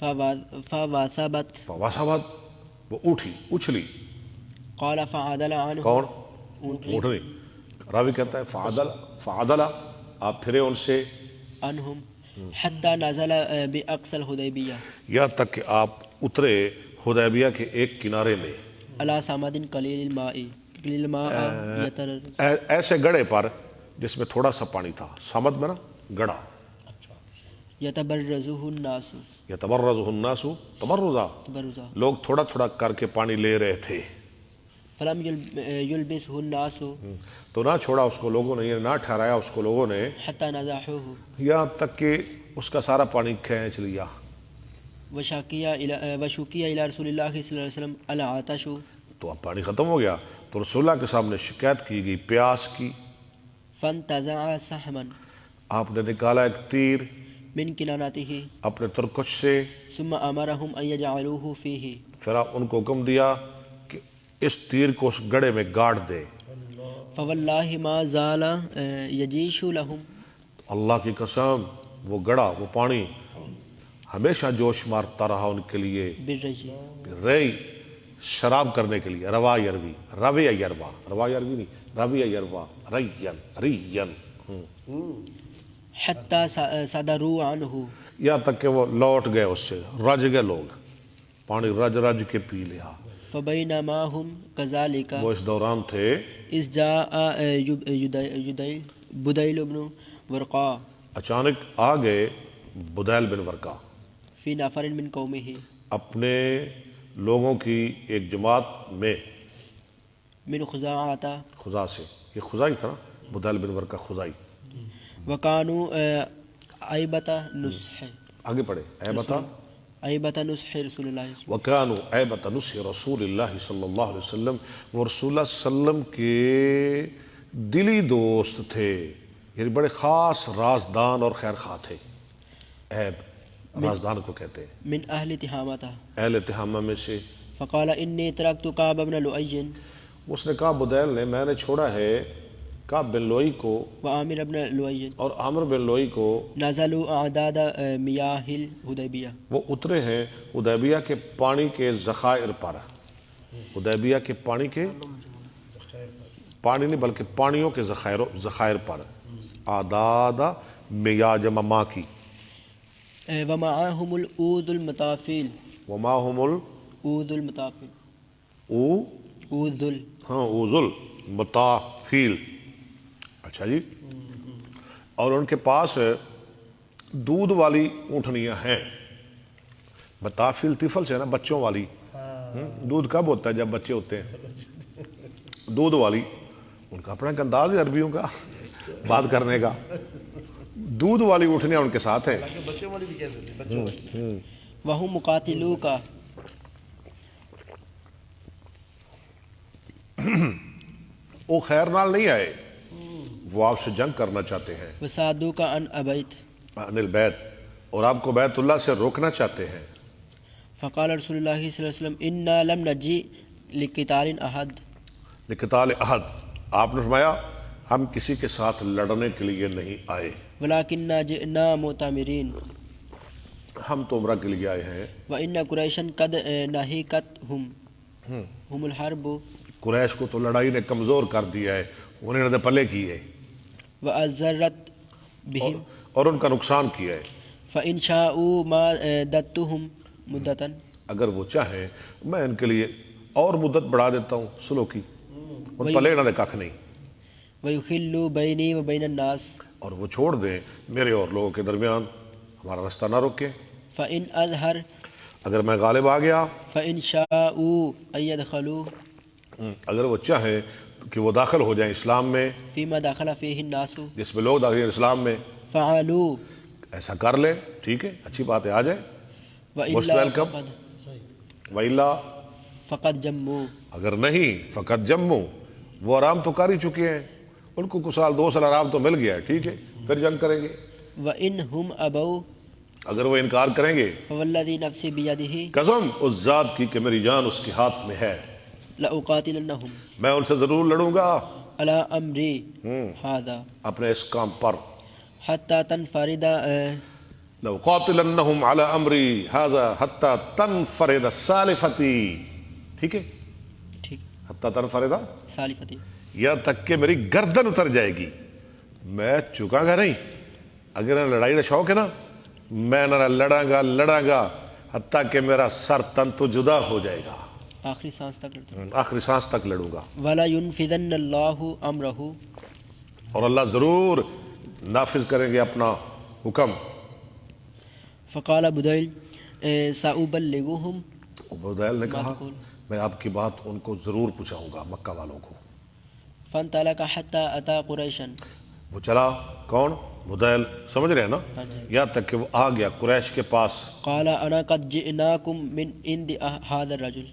فواثبت، فواسبت، وہ اٹھی اچھلی، قال فعدل عنہ، کون؟ اٹھنی، راوی کہتا ہے فعدل، آپ پھرے ان سے، عنہم حتی نزل باقصى الحدیبیہ، یہاں تک کہ آپ اترے حدیبیہ کے ایک کنارے میں، علی صمد قلیل الماء، قلیل الماء یتر، ایسے گڑھے پر جس میں تھوڑا سا پانی تھا، سمد میں نا گڑھا، یتبرزہ الناس یتبرزہ الناس تبرزا، تبرزا لوگ تھوڑا تھوڑا کر کے پانی لے رہے تھے، فلم یلبسہ الناس تو نہ چھوڑا اس کو لوگوں نے، نہ ٹھہرایا اس کو لوگوں نے حتی نزحوہ یہاں تک کہ اس کا سارا پانی کھینچ لیا۔ وشکی الی رسول اللہ صلی اللہ علیہ وسلم العطش، تو اب پانی ختم ہو گیا تو رسول اللہ کے سامنے شکایت کی گئی پیاس کی، فانتزع سہما آپ نے نکالا ایک تیر من کنانتہ اپنے ترکش سے، ثم امرهم ان یجعلوہ فیہ، پھر آپ ان کو حکم دیا کہ اس تیر کو اس گڑھے میں گاڑ دے۔ فواللہ ما زال یجیش لہم، اللہ کی قسم وہ گڑھا، وہ پانی ہمیشہ جوش مارتا رہا ان کے لیے، بالرجی ری شراب کرنے کے لیے، روا یروی، روی یروا، روا یروی نہیں، روی یروا، ریین ریین، حتی صدروا عنہ، یہاں تک کہ وہ لوٹ گئے اس سے، رج گئے لوگ، پانی رج رج کے پی لیا۔ فبینما ہم کذالک وہ اس دوران تھے اذ جاء بدیل بن ورقا اچانک آ گئے بدیل بن ورقا فی نفر من قومہ، اپنے لوگوں کی ایک جماعت میں، من خزاعۃ، خزا سے، یہ خزائی تھا نا، بدیل بن ورقا خزائی۔ وکانوا عیبۃ نصح، آگے پڑھے، اے بتا عیبۃ نصح رسول اللہ صلی اللہ علیہ وسلم، وَكَانُوا عَيْبَةَ نُصْحِ رسول اللہ صلی اللہ علیہ وسلم، وہ رسول اللہ صلی اللہ علیہ وسلم کے دلی دوست تھے، یعنی بڑے خاص رازدان اور خیر خواہ تھے۔ عیب رازدان کو کہتے ہیں، من اہل تہامۃ، اہل تہامہ میں سے۔ فقال انی ترکت کعب بن لؤی اس نے کہا بدیل نے، میں نے چھوڑا ہے کعب بن لوئی کو وعامر بن لؤی، اور عامر بن لوئی کو، نزلوا اعداد میاہ الحدیبیہ، وہ اترے ہیں حدیبیہ کے پانی کے ذخائر پر، حدیبیہ کے پانی کے، پانی نہیں بلکہ پانیوں کے ذخائر پر، اعداد میاہ جمع ماں کی، ومعهم العود المطافل، وما هم عود المطافل، عود ہاں اوزل مطافیل، اچھا جی، اور ان کے پاس دودھ والی اونٹنیاں ہیں، مطافیل طفل سے نا، بچوں والی، دودھ کب ہوتا ہے؟ جب بچے ہوتے ہیں، دودھ والی، ان کا اپنا ایک انداز ہے عربیوں کا بات کرنے کا، دودھ والی اونٹنیاں ان کے ساتھ ہیں، بچے والی بھی کہہ سکتے ہیں، بچوں والی۔ وهم مقاتلوک، وہ خیر نال نہیں آئے، وہ آپ سے جنگ کرنا چاہتے ہیں، وصادوک عن ابیت، عن البیت، اور آپ کو بیت اللہ سے روکنا چاہتے ہیں۔ فقال رسول اللہ صلی اللہ علیہ وسلم انا لم نجی لقتال احد، لقتال احد، آپ نے فرمایا ہم کسی کے ساتھ لڑنے کے لیے نہیں آئے، ولکننا جئنا معتمرین، ہم تو عمرہ کے لیے آئے ہیں۔ وان قریشا قد نہکتهم هم الحرب قریش کو تو لڑائی نے کمزور کر دیا ہے، انہیں نے پلے کی ہے وازرت بهم، اور ان کا نقصان کیا ہے، فان شاءوا ما ددتهم مدتا، اگر وہ چاہیں میں ان کے لیے اور مدت بڑھا دیتا ہوں سلو کی، ان پلے نہ دے کھ نہیں، ویخلوا بینی و بین الناس، اور وہ چھوڑ دیں میرے اور لوگوں کے درمیان، ہمارا راستہ نہ روکیں، فان اظہر، اگر میں غالب آ گیا، فان شاءوا ان يدخلوا، اگر وہ چاہیں کہ وہ داخل ہو جائیں اسلام میں، فيما دخل فيه الناس، جس میں لوگ داخل ہیں اسلام میں، فعلوا، ایسا کر لیں، ٹھیک ہے، اچھی بات ہے، آ جائیں، most وإلا welcome، فقد وَإِلَّا، فقد جموا، اگر نہیں فقط جموں، وہ آرام تو کر ہی چکے ہیں، ان کو کچھ سال 2 سال آرام تو مل گیا ہے، ٹھیک ہے، پھر جنگ کریں گے، وإن هم أبوا، اگر وہ انکار کریں گے، فوالذي نفسي بيده قسم اس ذات کی کہ میری جان اس کے ہاتھ میں ہے، لأقاتلنهم میں ان سے ضرور لڑوں گا على أمري هذا اپنے اس کام پر، حتى تنفرد لَأُقَاتِلَنَّهُمْ عَلَى أَمْرِي هَذَا حَتَّى تَنْفَرِدَ سَالِفَتِي، ٹھیک ہے، ٹھیک، حَتَّى تَنْفَرِدَ، سالفتی، یہاں تک کہ میری گردن اتر جائے گی، میں چکا گا نہیں، اگر لڑائی کا شوق ہے نا، میں نہ لڑاں گا حتیٰ کہ میرا سر تن تو جدا ہو جائے گا، آخری سانس تک لڑتے ہیں، آخری سانس تک لڑوں گا، ولا ينفذن الله أمره، اور اللہ ضرور نافذ کریں گے اپنا حکم، فقال بدیل سأبلغهم بدیل نے کہا ما تقول؟ میں آپ کی بات ان کو ضرور پوچھاؤں گا، مکہ والوں کو۔ فانطلق حتى أتى قريشا وہ چلا، کون؟ بدیل، سمجھ رہے ہیں نا؟ یہاں تک کہ وہ آ گیا قریش کے پاس۔ قال أنا قد جئناكم من عند هذا الرجل،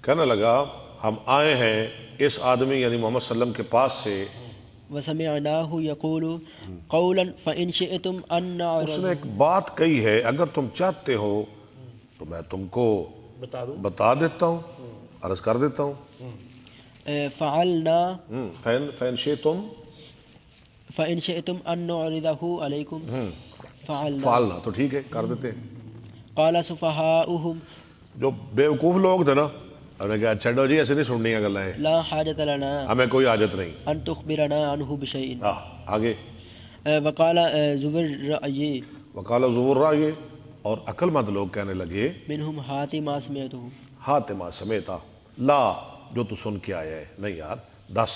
کہنے لگا ہم آئے ہیں اس آدمی یعنی محمد صلی اللہ علیہ وسلم کے پاس سے، وسمعناه يقول قولا فإن شئتم أن اس نعرض، نے ایک بات کہی ہے، اگر تم چاہتے ہو تو میں تم کو بتا دوں بتا دیتا ہوں، عرض کر دیتا ہوں۔ فعلنا فین شئتم فإن شئتم أن نعرضه عليكم فعلنا۔ فعلنا تو ٹھیک ہے، کر دیتے ہیں۔ قال سفهاؤهم جو بیوقوف لوگ تھے نا، انہوں نے کہا چھڈو جی ایسے نہیں سننی ہے گلیں، لا حاجة لنا ہمیں کوئی حاجت نہیں۔ أن تخبرنا عنه بشيء۔ آگے وقال ذو الرأي وکال ظہور رائے، اور عقل مند لوگ کہنے لگے منهم هات ما سمعته، حاتمہ سمیتا، لا جو تو سن کے آیا ہے، نہیں یار دس۔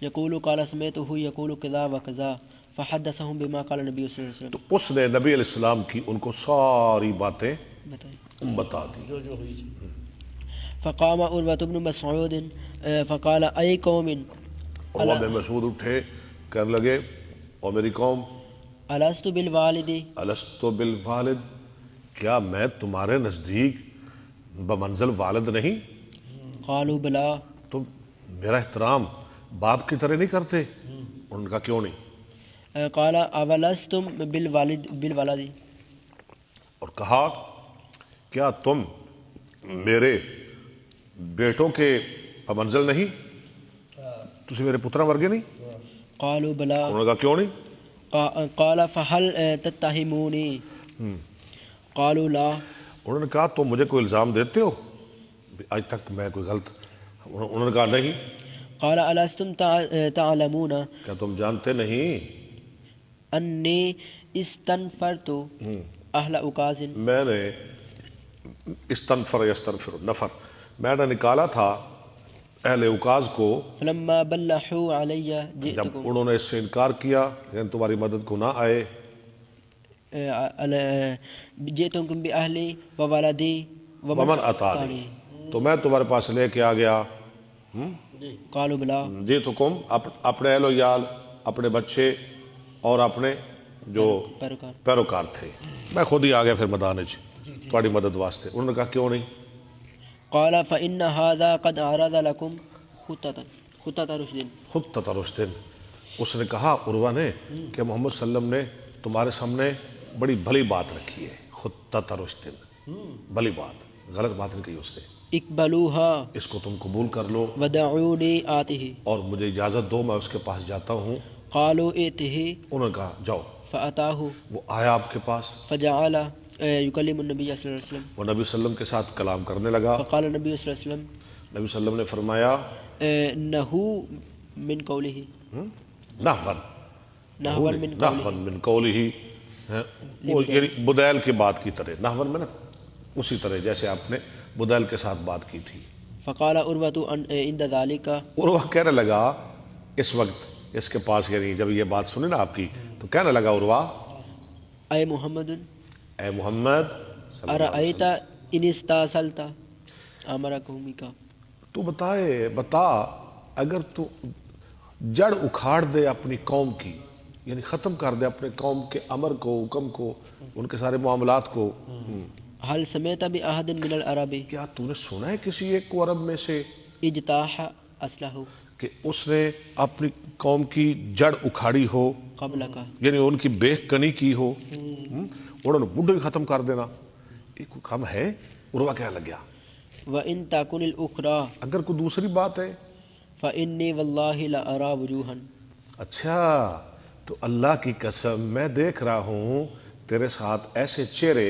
يقول قال سمعته يقول كذا وكذا، فحدثهم بما قال النبي صلى الله عليه وسلم۔ تو اس نے نبی علیہ السلام کی ان کو ساری باتیں بتائیں۔ بتا دی۔ جو ہوئی تھی۔ فقام عروة بن مسعود فقال أي قوم عروہ بن مسعود اٹھے، کہنے لگے اور میری قوم، ألست بالوالد، الست بالوالد، کیا میں تمہارے نزدیک بمنزل والد نہیں؟ قالوا بلا، تم میرا احترام باپ کی طرح نہیں کرتے؟ انہوں نے کہا کیوں نہیں؟ قال أولستم بالولد، اور کہا کیا تم میرے بیٹوں کے بمنزل نہیں؟ تسی میرے پتروں ورگے نہیں؟ قالوا بلا، انہوں نے کہا کیوں نہیں؟ قال فهل تتهموني؟ قالوا لا، انہوں نے کہا تم مجھے کوئی الزام دیتے ہو آج تک میں کوئی غلط؟ انہوں نے کہا نہیں۔ قال ألستم تعلمون کیا تم جانتے نہیں أني استنفرت أهل أوكاز، میں نے استنفر یستنفر نفر، میں نے نکالا تھا اہل اوکاز کو، فلما بلحوا علي جب جئتكم انہوں نے اس سے انکار کیا یعنی تمہاری مدد کو نہ آئے، جئتكم بأهلي وولدي ومن اتانی، تو میں تمہارے پاس لے کے آ گیا۔ قالوا بلا، جی تو کم اپنے اہل و عیال، اپنے بچے اور اپنے جو پیروکار۔ پیروکار تھے، میں خود ہی آ گیا پھر میدان چ تمہاری مدد واسطے۔ انہوں نے کہا کیوں نہیں؟ قال فإن هذا قد عرض لكم خطة رشد، خود تطرشدن، اس نے کہا عروہ نے کہ محمد صلی اللہ علیہ وسلم نے تمہارے سامنے بڑی بھلی بات رکھی ہے، خود تطرشدن، بھلی بات، غلط بات نہیں کہی اس نے، اقبلوها اس کو تم قبول کر لو ودعوني آته، اور مجھے اجازت دو میں اس کے پاس جاتا ہوں۔ قالوا ائته، انہوں نے کہا جاؤ۔ فأتاه وہ آیا آپ کے پاس، فجعل يكلم النبي صلى الله عليه وسلم، وہ نبی صلی اللہ علیہ وسلم کے ساتھ کلام کرنے لگا۔ فقال النبي صلى الله عليه وسلم نبی صلی اللہ علیہ وسلم نے فرمایا إنه من قوله، نحون نحو من قوله، نحون من قوله، وہ یعنی بدیل کی بات کی طرح، نحون میں نا اسی طرح جیسے آپ نے بدیل کے ساتھ بات کی تھی۔ فقال عروة عند ذلك، اور وہ کہنے لگا اس وقت اس کے پاس، یعنی جب یہ بات سنی نا آپ کی تو کہنے لگا عروہ، أي محمد اے محمد صلی اللہ علیہ أرأيت إن استاصلت أمركم بك، تو بتا اگر تو جڑ اکھاڑ دے اپنی قوم کی، یعنی ختم کر دے اپنے قوم کے امر کو، حکم کو، ان کے سارے معاملات کو، هل سمعت بأحد من العرب کیا تو نے سنا ہے کسی ایک کو عرب میں سے اجتاح أصله کہ اس نے اپنی قوم کی جڑ اکھاڑی ہو، قبلك، یعنی ان کی بیخ کنی کی ہو، انہوں نے بڈھے ختم کر دینا، یہ کوئی کم ہے؟ عروہ کہنے لگیا وإن تكن الأخرى اگر کوئی دوسری بات ہے، فإني والله لأرى وجوها، اچھا تو اللہ کی قسم میں دیکھ رہا ہوں تیرے ساتھ ایسے چہرے،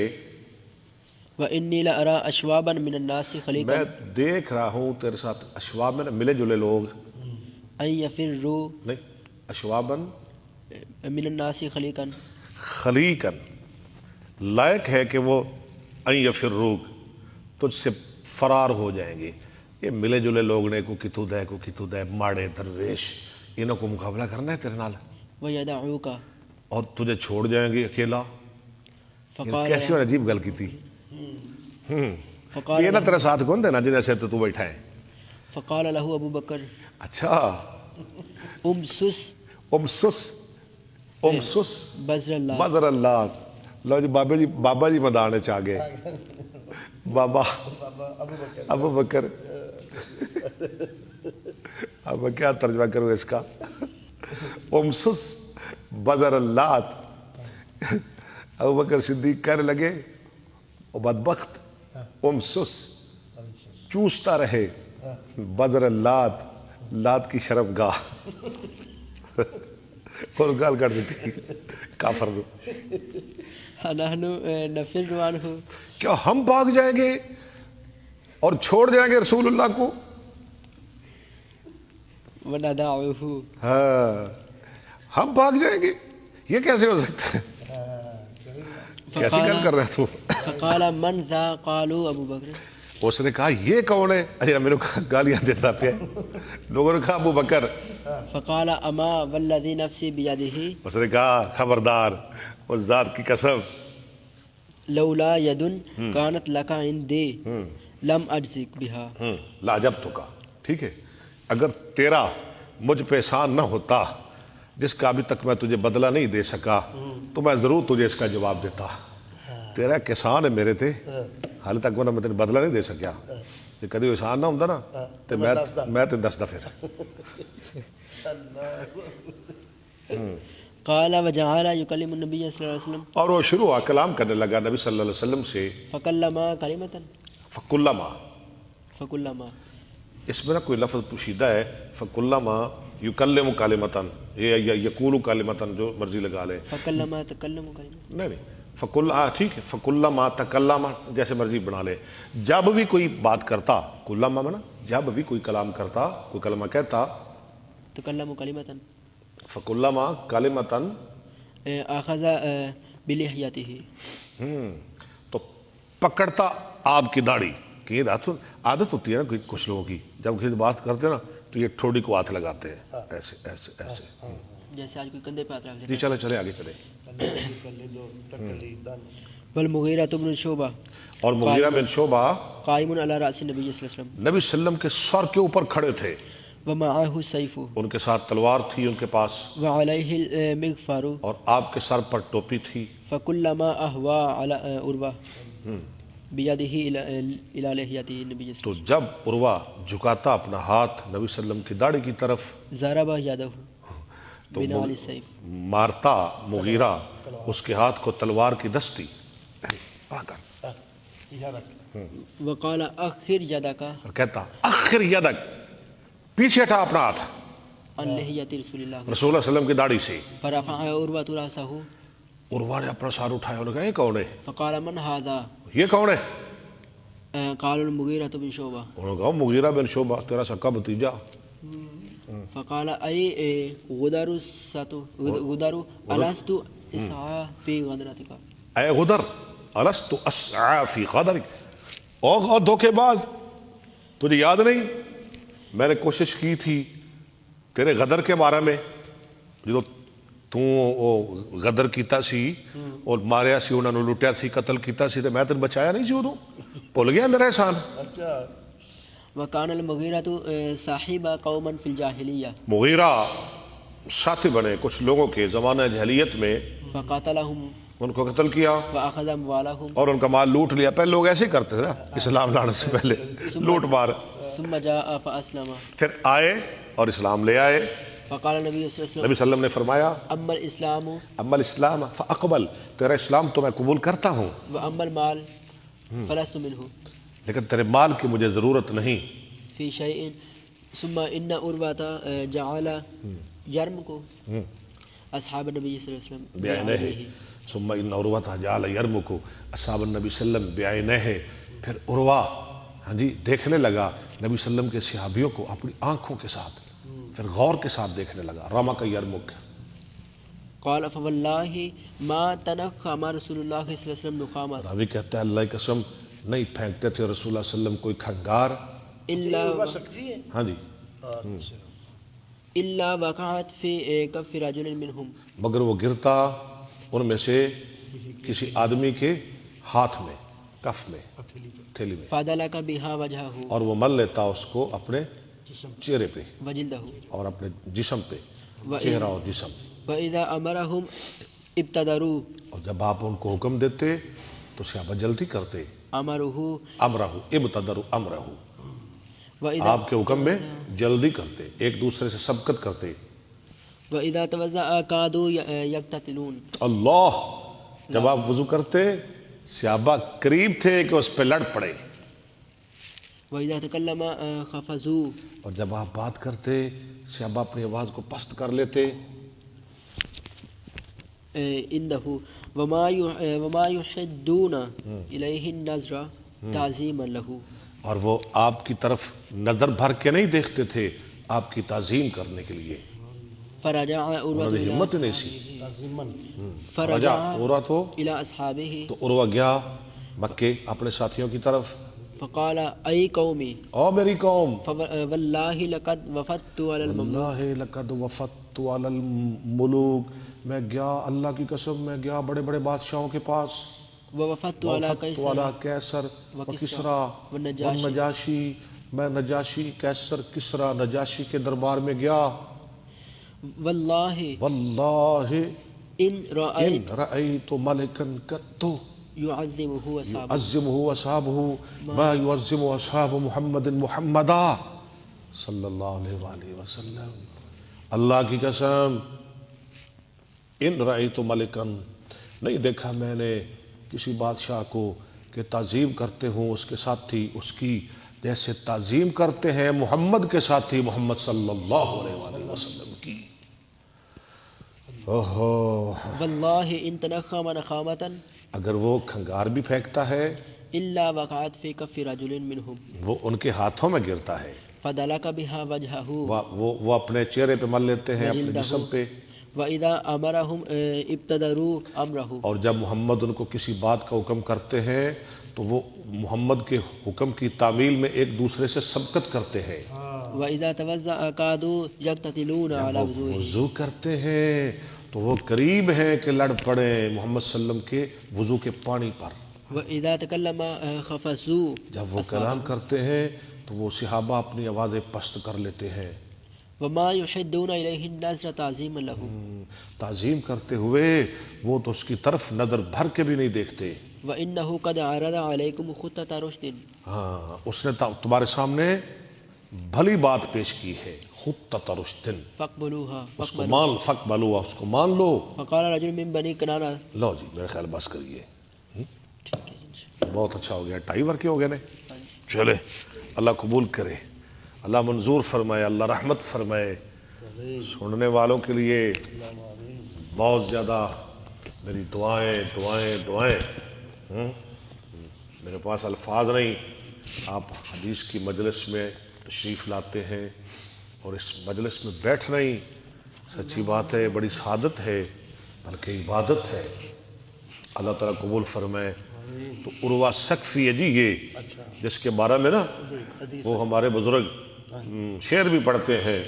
وإني لأرى أشوابا من الناس میں خليقا دیکھ رہا ہوں تیرے ساتھ اشواب میں ملے جلے لوگ، أن يفروا نہیں اشوابن من الناس خليقا، خلیقن، لائق ہے کہ وہ ان یفروک تجھ سے فرار ہو جائیں گے۔ یہ ملے جلے لوگ نے کو کتو دے ماڑے درویش، انہوں کو مقابلہ کرنا ہے تیرے نال، ويدعوك، اور تجھے چھوڑ جائیں گے اکیلا۔ کیسی اور عجیب گل کی تھی. فقال یہ نہ تیرے ساتھ کون دینا جن ایسے تو بیٹھا ہے. فقال له ابو بکر اچھا امسس بزر اللہ. بدر اللہ. لو جی بابا جی میدان چ آ گئے. بابا ابو بکر. اب میں کیا ترجمہ کروں اس کا. امسس بدر اللہ. ابو بکر صدیق کہنے لگے او بدبخت امسس چوستا رہے بدر اللہ لات کی شرف گاہ. اور گال کر دیتی کافر کو. نحن نفر عنہ. کیا ہم بھاگ جائیں گے اور چھوڑ جائیں گے رسول اللہ کو. وندعوه. ہاں ہم بھاگ جائیں گے. یہ کیسے ہو سکتا ہے. کیسی گل کر رہے تو. فقال من ذا قالوا ابو بکر. اس نے کہا یہ کون ہے. اچھا میرے کو گالیاں دیتا پیا. لوگوں نے کہا ابو بکر. فقال اما والذی نفسی بیدہ. اس نے کہا خبردار اس ذات کی قسم. لولا ید کانت لک عندی لم اجزک بها. لاجب تو کا ٹھیک ہے. اگر تیرا مجھ پہ احسان نہ ہوتا جس کا ابھی تک میں تجھے بدلہ نہیں دے سکا تو میں ضرور تجھے اس کا جواب دیتا. تیرا ایک احسان ہے میرے تے حال تک میں تیرے بدلہ نہیں دے سکیا. جی کدی احسان نہ ہوتا نا تو میں تے دسدا پھر. قال وجعل يكلم النبي صلی اللہ علیہ وسلم. اور وہ شروع ہوا کلام کرنے لگا نبی صلی اللہ علیہ وسلم سے. فکلما کلمۃ. فکلما اس میں نا کوئی لفظ پوشیدہ ہے. فکلما یکلم کلمتن یہ یقول کلمتن جو مرضی لگا لے. فکلما تکلم کلمۃ نہیں فکل ٹھیک ہے. فکلما تکلم جیسے مرضی بنا لے. جب بھی کوئی بات کرتا کلما میں نا جب بھی کوئی کلام کرتا کوئی کلمہ کہتا تکلم کلمۃ. فکلما کلمتن اخذ بلحیتہ. تو پکڑتا آپ کی داڑھی. کہ یہ عادت ہوتی ہے نا کچھ لوگوں کی جب کسی بات کرتے ہیں نا تو یہ ٹھوڑی کو ہاتھ لگاتے ہیں ایسے ایسے ایسے. جیسے آج کوئی کندھے پہ ہاتھ رکھ لیتا. جی چلے چلے آگے چلے. والمغیرہ بن شعبہ. اور مغیرہ بن شعبہ قائم علی رأس النبی صلی اللہ علیہ وسلم. نبی صلی اللہ علیہ وسلم کے سر کے اوپر کھڑے تھے. ومعہ السیف. ان کے ساتھ تلوار تھی ان کے پاس. وعلیہ المغفر. اور آپ کے سر پر ٹوپی تھی. فکلما اہوا علی عروہ بیدہ الی لحیتہ النبی. تو جب عروہ جھکاتا اپنا ہاتھ نبی صلی اللہ علیہ وسلم کی داڑھی کی طرف ضرب یدہ تو بنعل السیف. مارتا مغیرہ اس کے ہاتھ کو تلوار کی دستی. وقال اخر یدک. اور کہتا اخر یدک پیچھے ہٹا اپنا ہاتھ عن لحیۃ رسول اللہ. رسول اللہ علیہ وسلم کی داڑھی سے. فرفع عروہ رأسہ. عروہ نے اپنا سر اٹھایا. انہوں نے کہا یہ کون ہے. فقال من هذا. یہ کون ہے. قال المغیرہ بن شعبہ. انہوں نے کہا مغیرہ بن شعبہ تیرا سکا بھتیجا. فقال ای غدر الست اسعى فی غدرتک. اے غدر الست اسعى فی غدرک. او دھوکے باز تجھے یاد نہیں میں نے کوشش کی تھی تیرے غدر کے بارے میں جو تو غدر کیتا سی اور ماریا سی انہوں نے لٹیا سی قتل کیتا سی تے میں تین بچایا نہیں سی ادو بھول گیا میرا احسان. وکان المغیرہ صاحب قوما فی الجاہلیہ. مغیرہ ساتھی بنے کچھ لوگوں کے زمانہ جاہلیت میں. فقاتلہم. ان کو قتل کیا واخذ اموالہم. اور ان کا مال لوٹ لیا. پہلے لوگ ایسے ہی کرتے تھے نا اسلام لانے سے پہلے لوٹ مار. ثم جاء فاسلم. پھر آئے اور اسلام لے آئے. فقال نبی صلی اللہ علیہ وسلم. نبی صلی اللہ علیہ وسلم نے فرمایا اما الاسلام. اما الاسلام فاقبل. تیرا اسلام تو میں قبول کرتا ہوں. واما المال فلست منہ. لیکن تیرے مال کی مجھے ضرورت نہیں. فی شیء. ثم ان عروۃ جعل یرمک اصحاب النبی صلی اللہ علیہ وسلم بعینہ. ثم ان عروۃ جعل یرمک اصحاب النبی صلی اللہ علیہ وسلم بعینہ. پھر عروہ ہاں جی دیکھنے لگا نبی صلی اللہ علیہ وسلم کے صحابیوں کو اپنی آنکھوں کے ساتھ پھر غور کے ساتھ دیکھنے لگا. رمق یرمک. قال فواللہ ما تنخم رسول اللہ صلی اللہ علیہ وسلم نخامہ. راوی کہتا ہے اللہ کی قسم نہیں پھینکتے تھے رسول اللہ صلی اللہ علیہ وسلم کوئی کھنگار ہاں جی الا وقعت فی کف رجل منہم. مگر وہ گرتا ان میں سے کسی آدمی کے ہاتھ میں، کف میں، تھیلی میں، فَدَلَكَ بِهَا وَجْهَهُ اور وہ مل لیتا اس کو اپنے چہرے پہ وَجِلْدَهُ اور اپنے جسم پہ، چہرہ اور جسم۔ وَإِذَا أَمَرَهُمْ ابْتَدَرُوا، اور جب آپ ان کو حکم دیتے تو صحابہ جلدی کرتے، أَمَرُهُ امرہ ابتدر امرہ، وَإِذَا آپ کے حکم میں جلدی کرتے، ایک دوسرے سے سبقت کرتے۔ وَإِذَا تَوَضَّأَ كَادُوا يَقْتَتِلُونَ، اللہ، جب آپ وضو کرتے صحابہ قریب تھے کہ اس پہ لڑ پڑے، وَإِذَا تَكَلَّمَ خَفَضُوا، اور جب آپ بات کرتے صحابہ اپنی آواز کو پست کر لیتے۔ عنده وما يحدون إليه النظر تعظيما له، اور وہ آپ کی طرف نظر بھر کے نہیں دیکھتے تھے، آپ کی تعظیم کرنے کے لیے۔ فرجع انہوں نے ہمت ہی نہیں سی۔ فرجع عروہ تو إلى أصحابه، تو عروہ گیا مکے اپنے ساتھیوں کی طرف، فقال أي قومي او میری قوم، والله لقد وفدت على المملوك، اللہ لقد وفدت علی الملوک، میں گیا اللہ کی قسم، میں گیا بڑے بڑے بادشاہوں کے پاس، ووفدت على وفدت علی قيصر کیسر وکسرا والنجاشی، والنجاشی، میں نجاشی، کیسر، کسرا، نجاشی کے دربار میں گیا۔ والله واللہ إن رأيت ان رأيت ملکا قط يعظمه أصحابه، يعظمه أصحابه ما يعظم أصحاب محمد محمدا صلی اللہ علیہ وآلہ وسلم۔ اللہ کی قسم، ان رأیت ملکا، نہیں دیکھا میں نے کسی بادشاہ کو کہ تعظیم کرتے ہوں اس کے ساتھی اس کی جیسے تعظیم کرتے ہیں محمد کے ساتھی محمد صلی اللہ علیہ وآلہ وسلم کی۔ اوہو، والله إن تنخم نخامة اگر وہ کھنگار بھی پھینکتا ہے إلا وقعت في كف رجل منهم، وہ ان کے ہاتھوں میں گرتا ہے، فدلك بها وجهه وہ اپنے چہرے پہ مل لیتے ہیں، اپنے جسم پہ۔ وَإِذَا أَمَرَهُمْ ابْتَدَرُوا أَمْرَهُ، اور جب محمد ان کو کسی بات کا حکم کرتے ہیں تو وہ محمد کے حکم کی تعمیل میں ایک دوسرے سے سبقت کرتے ہیں۔ وَإِذَا تَوَضَّأَ كَادُوا يَقْتَتِلُونَ جب عَلَى وہ وُضُوئِهِ، وضو کرتے ہیں تو وہ قریب ہیں کہ لڑ پڑیں محمد صلی اللہ علیہ وسلم کے وضو کے پانی پر۔ وَإِذَا تَكَلَّمَ خَفَضُوا، جب وہ کلام کرتے ہیں تو وہ صحابہ اپنی آوازیں پست کر لیتے ہیں، وَمَا يُحِدُّونَ إِلَيْهِ النَّظْرَ تَعْظِيمًا لَهُ، تعظیم کرتے ہوئے وہ تو اس کی طرف نظر بھر کے بھی نہیں دیکھتے۔ وَإِنَّهُ قَدْ عَرَضَ عَلَيْكُمْ خُطَّةَ رُشْدٍ، ہاں، اس نے تمہارے سامنے بھلی بات پیش کی ہے، خطۃ رشد، فَاقْبَلُوهَا اس کو مان، فقبلوا، اس کو مان لو۔ فَقَالَ رَجُلٌ مِّن بَنِي كِنَانَةَ، لو جی میرے خیال بس کریے، بہت اچھا ہو گیا، ٹائی ورک ہو گیا نا، چلے اللہ قبول کرے، اللہ منظور فرمائے، اللہ رحمت فرمائے۔ سننے والوں کے لیے بہت زیادہ میری دعائیں دعائیں دعائیں۔ میرے پاس الفاظ نہیں، آپ حدیث کی مجلس میں تشریف لاتے ہیں اور اس مجلس میں بیٹھنا ہی سچی بات ہے، بڑی سعادت ہے، بلکہ عبادت ہے۔ اللہ تعالیٰ قبول فرمائے۔ تو عروہ ثقفی ہے جی، یہ جس کے بارے میں نا وہ ہمارے بزرگ شعر بھی پڑھتے ہیں،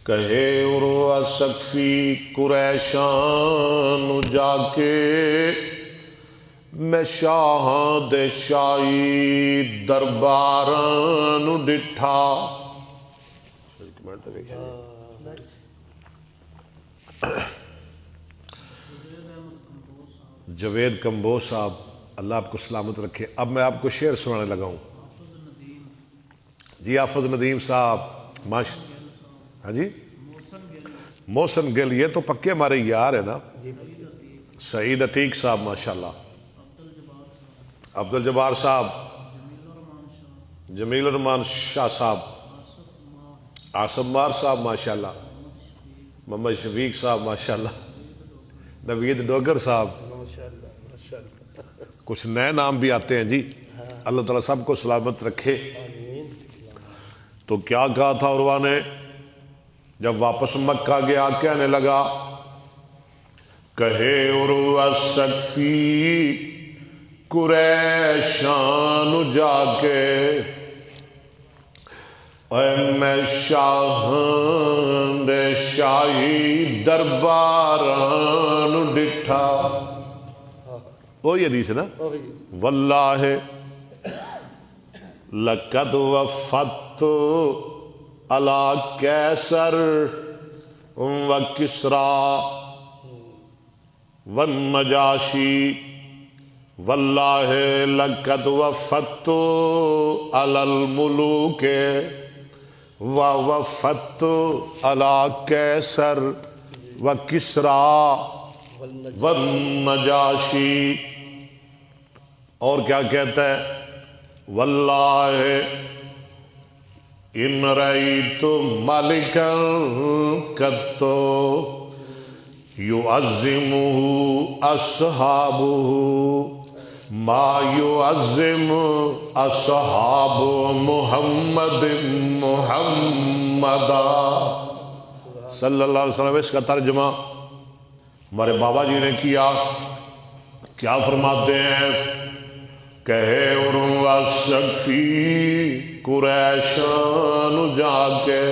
کہے عروہ ثقفی قریشان جا کے، میں شاہاں دے شاہی درباران ڈٹھا۔ جوید کمبوز صاحب اللہ آپ کو سلامت رکھے۔ اب میں آپ کو شعر سنانے لگا ہوں جی، حافظ ندیم صاحب، ہاں جی، محسن گل، یہ تو پکے ہمارے یار ہے نا۔ سعید عتیق صاحب ماشاءاللہ، عبد الجبار صاحب، جمیل الرحمان شاہ صاحب، آصف مار صاحب ماشاءاللہ، محمد شفیق صاحب ماشاءاللہ، نوید ڈوگر صاحب، کچھ نئے نام بھی آتے ہیں جی۔ اللہ تعالیٰ سب کو سلامت رکھے۔ تو کیا کہا تھا عروہ نے جب واپس مکہ گیا؟ کہنے لگا، کہے عروہ ثقفی قریشان جا کے، اے میں شاہاں دے شاہی درباران ڈٹھا۔ وہی حدیث ہے نا، واللہ لقد وفدت علی کیسر و کسرا والنجاشی واللہ لقد وفدت علی الملوک ووفدت علی کیسر و کسرا والنجاشی. اور کیا کہتا ہے؟ واللہ ان رأیت ملکا قط یعظمہ اصحابہ ما یعظم اصحاب محمد محمدا صلی اللہ علیہ وسلم. اس کا ترجمہ ہمارے بابا جی نے کیا. کیا فرماتے ہیں؟ کہے عروہ شفی قریشان جا کے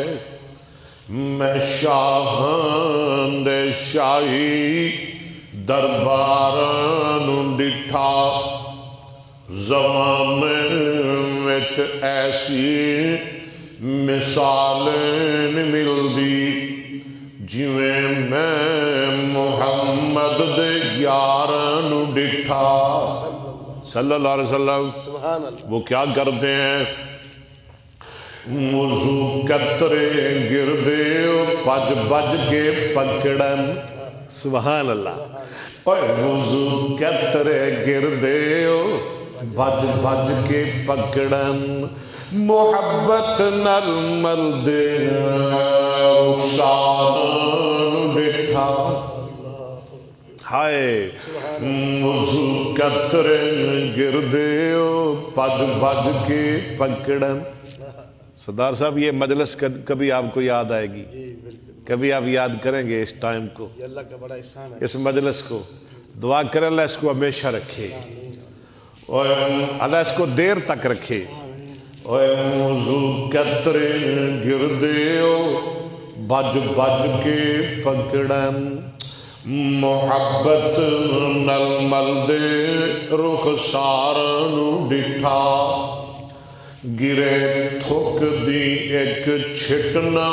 میں شاہان دے شاہی درباران ڈٹھا زمانے وچ ایسی مثالیں ملدی جویں میں محمد دے یاران ڈٹھا صلی اللہ علیہ وسلم. سبحان اللہ. وہ کیا کرتے ہیں؟ وضو کترے گردے بج بج کے پکڑن. سبحان اللہ. اور وضو کترے گردے بج بج کے پکڑن محبت نل ملدے رخسار بٹھا. ہائے وضو کترے گردے بج بج کے پکڑن. سردار صاحب یہ مجلس کبھی آپ کو یاد آئے گی، کبھی آپ یاد کریں گے اس ٹائم کو، یہ اللہ کا بڑا احسان ہے. اس مجلس کو. دعا کریں اللہ اس کو ہمیشہ رکھے اور اللہ اس کو دیر تک رکھے. وضو کترے گردے بج بج کے پکڑن محبت نل ملدے رخسارن ڈٹھا گرے تھک دی ایک چھٹنا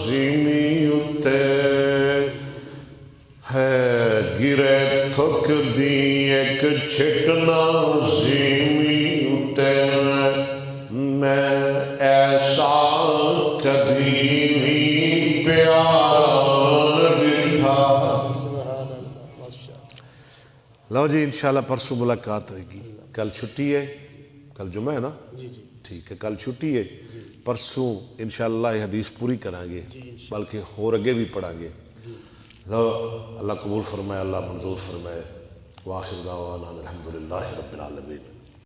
زمیں اتے ہے گرے تھک دی ایک چھٹنا زمیں اتے میں ایسا کبھی بھی پیار ڈٹھا. لو جی انشاءاللہ پرسوں ملاقات ہوئے گی. کل چھٹی ہے، کل جمعہ ہے نا؟ ٹھیک ہے کل چھٹی ہے. پرسوں انشاءاللہ یہ حدیث پوری کریں گے، بلکہ اور اگے بھی پڑھیں گے. اللہ قبول فرمائے، اللہ منظور فرمائے. واخر دعوانا الحمدللہ رب العالمین.